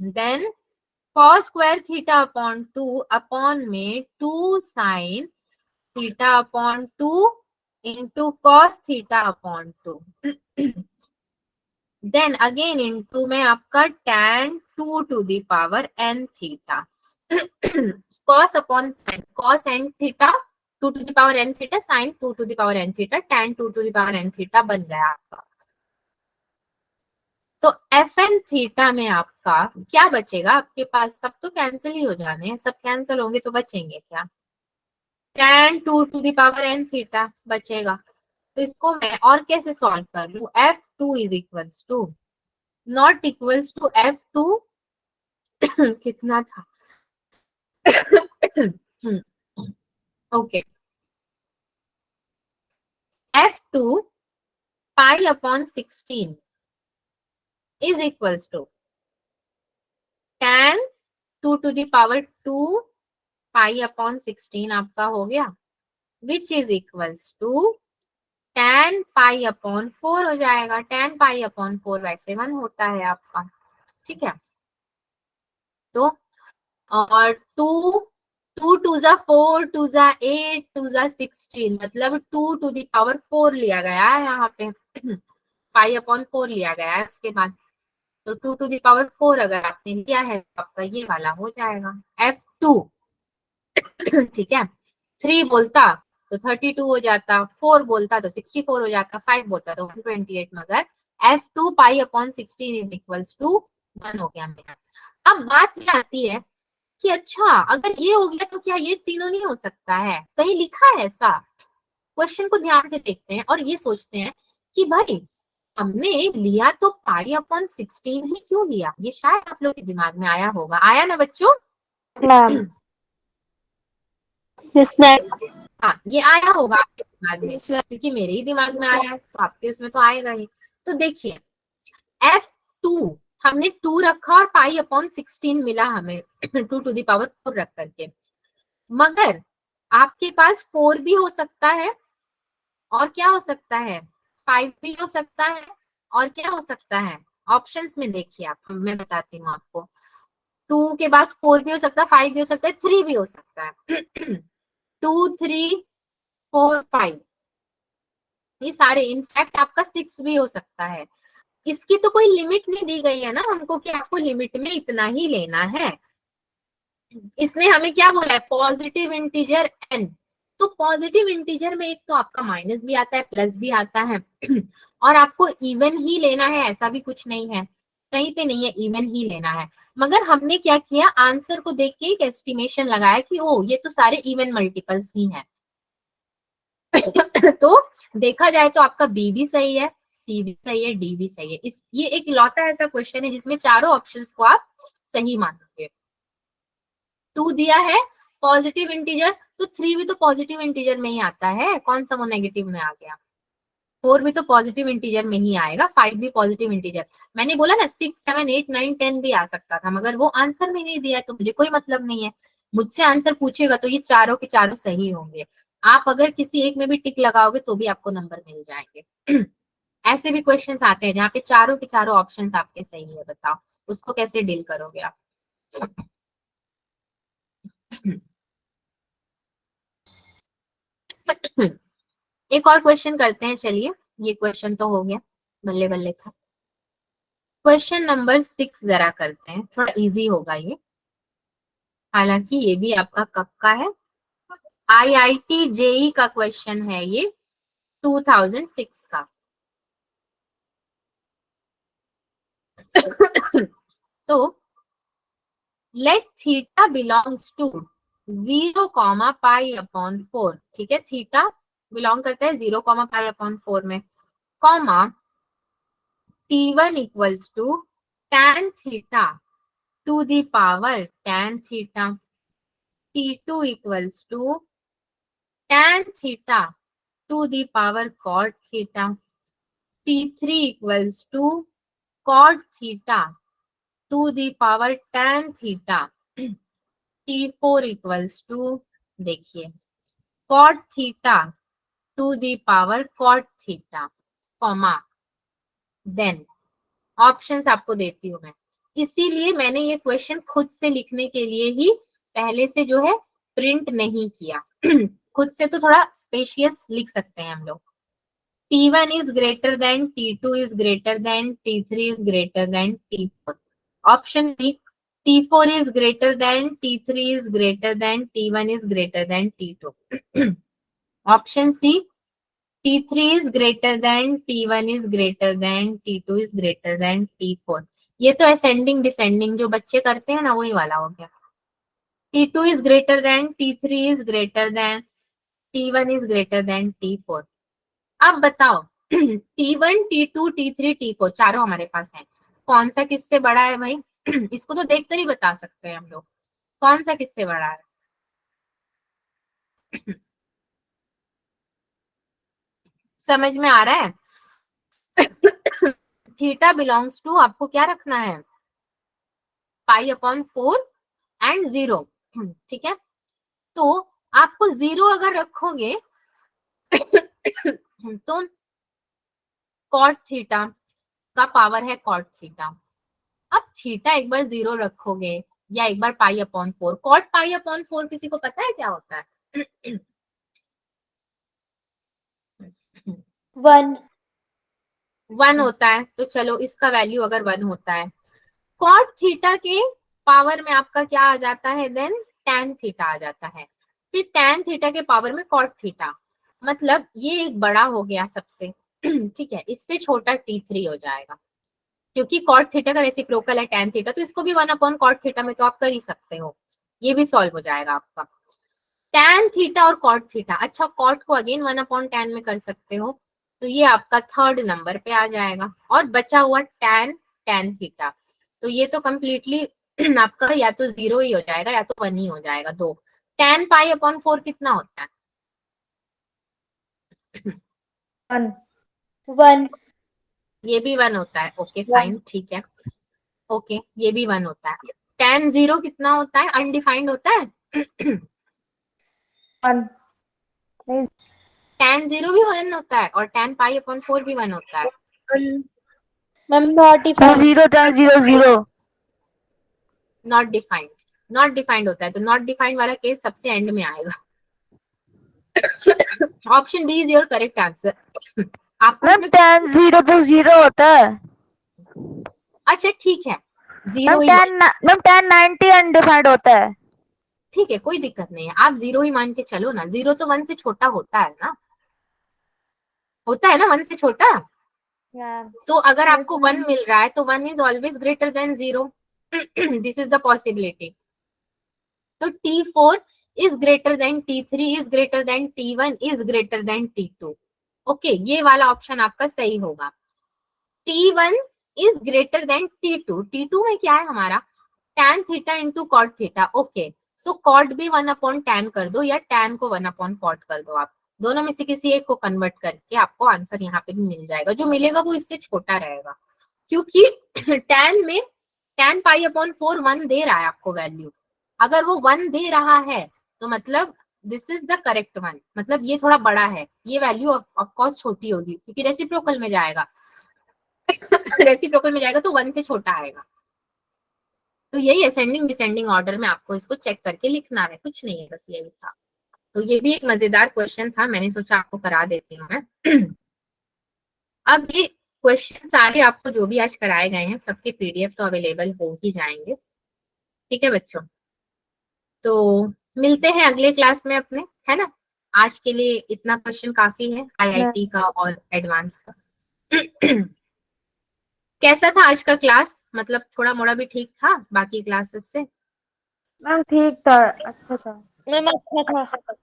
then cos square theta upon 2 upon में 2 sine theta upon 2 into cos theta upon 2, then again into में आपका tan 2 to the power n theta, cos अपॉन sin, cos n theta 2 to the power n theta, sin 2 to the power n theta, tan 2 to the power n theta बन गया आपका। तो fn theta में आपका क्या बचेगा आपके पास, सब तो कैंसिल ही हो जाने हैं, सब कैंसिल होंगे तो बचेंगे क्या, tan 2 to the power n theta बचेगा। तो इसको मैं और कैसे सॉल्व कर लूं, f2 is equals to not equals to f2 कितना था okay, f2 pi upon 16 is equals to tan 2 to the power 2 pi upon 16 आपका हो गया, which is equals to tan pi upon 4 हो जाएगा, tan पाई अपॉन 4 वैसे 1 होता है आपका, ठीक है। तो और 2 2 टू जा 4 टू जा 8 टू जा 16, मतलब 2 टू द पावर 4 लिया गया है यहाँ पे, पाई अपॉन 4 लिया गया है उसके बाद, तो 2 टू द पावर 4 अगर आपने लिया है तो आपका ये वाला हो जाएगा f2, ठीक है। 3 बोलता तो 32 हो जाता, 4 बोलता तो 64 हो जाता, 5 बोलता तो 128, मगर f2 pi upon 16 is equals to 1 हो गया मेरा। अब बात ये आती है कि अच्छा अगर ये हो गया तो क्या ये तीनों नहीं हो सकता है, कहीं लिखा है ऐसा, क्वेश्चन को ध्यान से देखते हैं और ये सोचते हैं कि भाई हमने लिया तो पाई अपॉन 16 ही क्यों लिया, ये शायद आप लोग के दिमाग में आया होगा, आया ना बच्चों, मैम यस मैम। हाँ ये आया होगा आपके दिमाग में, क्योंकि मेरे ही दिमाग में आया है तो आपके उसमें तो आएगा ही। तो देखिए f2 हमने 2 रखा और पाई अपॉन 16 मिला हमें 2 टू द पावर 4 रख करके, मगर आपके पास 4 भी हो सकता है और क्या हो सकता है 5 भी हो सकता है और क्या हो सकता है, ऑप्शंस में देखिए आप, मैं बताती हूँ आपको, 2 के बाद 4 भी हो सकता है, 5 भी हो सकता है, 3 भी हो सकता है 2 3 4 5 ये सारे, इनफैक्ट आपका 6 भी हो सकता है। इसकी तो कोई लिमिट नहीं दी गई है ना हमको कि आपको लिमिट में इतना ही लेना है, इसने हमें क्या बोला है, पॉजिटिव इंटीजर n, तो पॉजिटिव इंटीजर में एक तो आपका माइनस भी आता है प्लस भी आता है और आपको इवन ही लेना है ऐसा भी कुछ नहीं है, कहीं पे नहीं है, इवन ही लेना है। मगर हमने क्या किया, आंसर को देख के एक एस्टिमेशन लगाया कि ओ ये तो सारे इवन मल्टीपल्स ही हैं तो देखा जाए तो आपका बी भी सही है, सी भी सही है, डी भी सही है। इस ये एक लौटा ऐसा क्वेश्चन है जिसमें चारों ऑप्शंस को आप सही मानोगे। 2 दिया है पॉजिटिव इंटीजर, तो 3 भी तो पॉजिटिव इंटीजर में ही आता है, कौन सा वो नेगेटिव में आ गया, 4 भी तो पॉजिटिव इंटीजर में ही आएगा, 5 भी पॉजिटिव इंटीजर, मैंने बोला ना 6 7 8 9 10 भी आ सकता था, मगर वो आंसर में नहीं दिया तो मुझे कोई मतलब नहीं है, मुझसे आंसर पूछेगा तो ये चारों के चारों सही होंगे, आप अगर किसी एक में भी टिक लगाओगे तो भी आपको नंबर मिल जाएंगे ऐसे भी क्वेश्चंस आते हैं जहाँ पे चारों के चारों ऑप्शंस आपके सही है, बताओ उसको कैसे डील करोगे आप? एक और क्वेश्चन करते हैं, चलिए। ये क्वेश्चन तो हो गया, बल्ले बल्ले था। क्वेश्चन नंबर 6 जरा करते हैं, थोड़ा इजी होगा ये, हालांकि ये भी आपका कब का है, आईआईटी जेई का क्वेश्चन है ये, 2006 का। तो लेट थीटा बिलोंग्स टू 0, π/4, ठीक है, थीटा बिलोंग करता है 0, π/4 में, comma T1 equals to tan theta to the power tan theta, T2 equals to tan theta to the power cot theta, T3 equals to cot theta to the power tan theta, T4 equals to, देखिए, cot theta to the power cot theta, comma then options आपको देती हूं मैं। इसीलिए मैंने ये question खुद से लिखने के लिए ही पहले से जो है प्रिंट नहीं किया। खुद से तो थोड़ा स्पेशियस लिख सकते हैं हम लोग। T1 is greater than, T2 is greater than, T3 is greater than T4. Option B, T4 is greater than, T3 is greater than, T1 is greater than T2. Option C, T3 is greater than, T1 is greater than, T2 is greater than T4. ये तो ascending descending जो बच्चे करते हैं ना, वही वाला हो गया। T2 is greater than, T3 is greater than, T1 is greater than T4. अब बताओ T1, T2, T3, T4 चारों हमारे पास हैं, कौन सा किससे बड़ा है भाई? इसको तो देखकर ही बता सकते हैं हम लोग, कौन सा किससे बड़ा है। समझ में आ रहा है? थीटा बिलोंग्स टू आपको क्या रखना है, π/4 एंड 0, ठीक है। तो आपको 0 अगर रखोगे तो cot थीटा का पावर है cot थीटा। अब थीटा एक बार 0 रखोगे या एक बार π/4, cot π/4 किसी को पता है क्या होता है? 1 होता है, तो चलो इसका वैल्यू अगर 1 होता है, cot थीटा के पावर में आपका क्या आ जाता है, देन tan थीटा आ जाता है, फिर tan थीटा के पावर में cot थीटा, मतलब ये एक बड़ा हो गया सबसे, ठीक है, इससे छोटा T3 हो जाएगा, क्योंकि cot थीटा का रेसिप्रोकल है tan थीटा, तो इसको भी 1/cot थीटा में तो आप कर ही सकते हो, ये भी सॉल्व हो जाएगा आपका। tan थीटा और cot थीटा, अच्छा cot को अगेन 1/tan में कर सकते हो, तो ये आपका थर्ड नंबर पे आ जाएगा, और बचा हुआ tan थीटा, तो ये तो कंप्लीटली आपका या तो 0 ही हो जाएगा या तो 1 ही हो जाएगा, दो। tan π/4 कितना होता है? 1 ये भी 1 होता है, ओके फाइन, ठीक है, ओके, ये भी 1 होता है। tan 0 कितना होता है, अनडिफाइंड होता है? 1 tan 0 भी 1 होता है और tan π/4 भी 1 होता है। Ma'am not defined, 0 not defined, not defined होता है, तो नॉट डिफाइंड वाला केस सबसे एंड में आएगा। Option B is your correct answer. आपको मैम tan 0 तो 0 होता है। अच्छा ठीक है, मैम 0 ही, tan 90 अनडिफाइंड होता है। ठीक है, कोई दिक्कत नहीं है, आप 0 ही मान के चलो ना, 0 तो 1 से छोटा होता है ना, होता है ना 1 से छोटा, तो अगर आपको 1 मिल रहा है तो 1 is always greater than 0, this is the possibility. तो T4 is greater then T3 is greater then T1 is greater then T2, okay, ये वाला ऑप्शन आपका सही होगा। T1 is greater then T2, T2 में क्या है हमारा, tan theta into cot theta, okay, so cot भी 1/tan कर दो या tan को 1/cot कर दो, आप दोनों में से किसी एक को कन्वर्ट करके आपको आंसर यहाँ पे भी मिल जाएगा, जो मिलेगा वो इससे छोटा रहेगा, क्योंकि tan में tan π/4 1 दे रहा है आपको वैल्यू, अगर वो 1 दे रहा है तो मतलब this is the correct one, मतलब ये थोड़ा बड़ा है, ये वैल्यू ऑफ कोर्स छोटी होगी क्योंकि रेसिप्रोकल में जाएगा, रेसिप्रोकल में जाएगा तो 1 से छोटा आएगा, तो यही असेंडिंग डिसेंडिंग ऑर्डर में आपको इसको चेक करके लिखना है, कुछ नहीं है, बस यही था। तो ये भी एक मजेदार क्वेश्चन था, मैंने सोचा आपको करा देती हूँ मैं। अब ये क्वेश्चन सारे आपको जो भी आज कराए गए हैं सबके पीडीएफ तो अवेलेबल हो ही जाएंगे, ठीक है बच्चों। तो मिलते हैं अगले क्लास में अपने, है ना। आज के लिए इतना क्वेश्चन काफी है आईआईटी का और एडवांस का। कैसा था आज का क्लास, मतलब थोड़ा मोड़ा भी ठीक था बाकी क्लासेस से? मैम ठीक था, अच्छा था। मैम अच्छा था।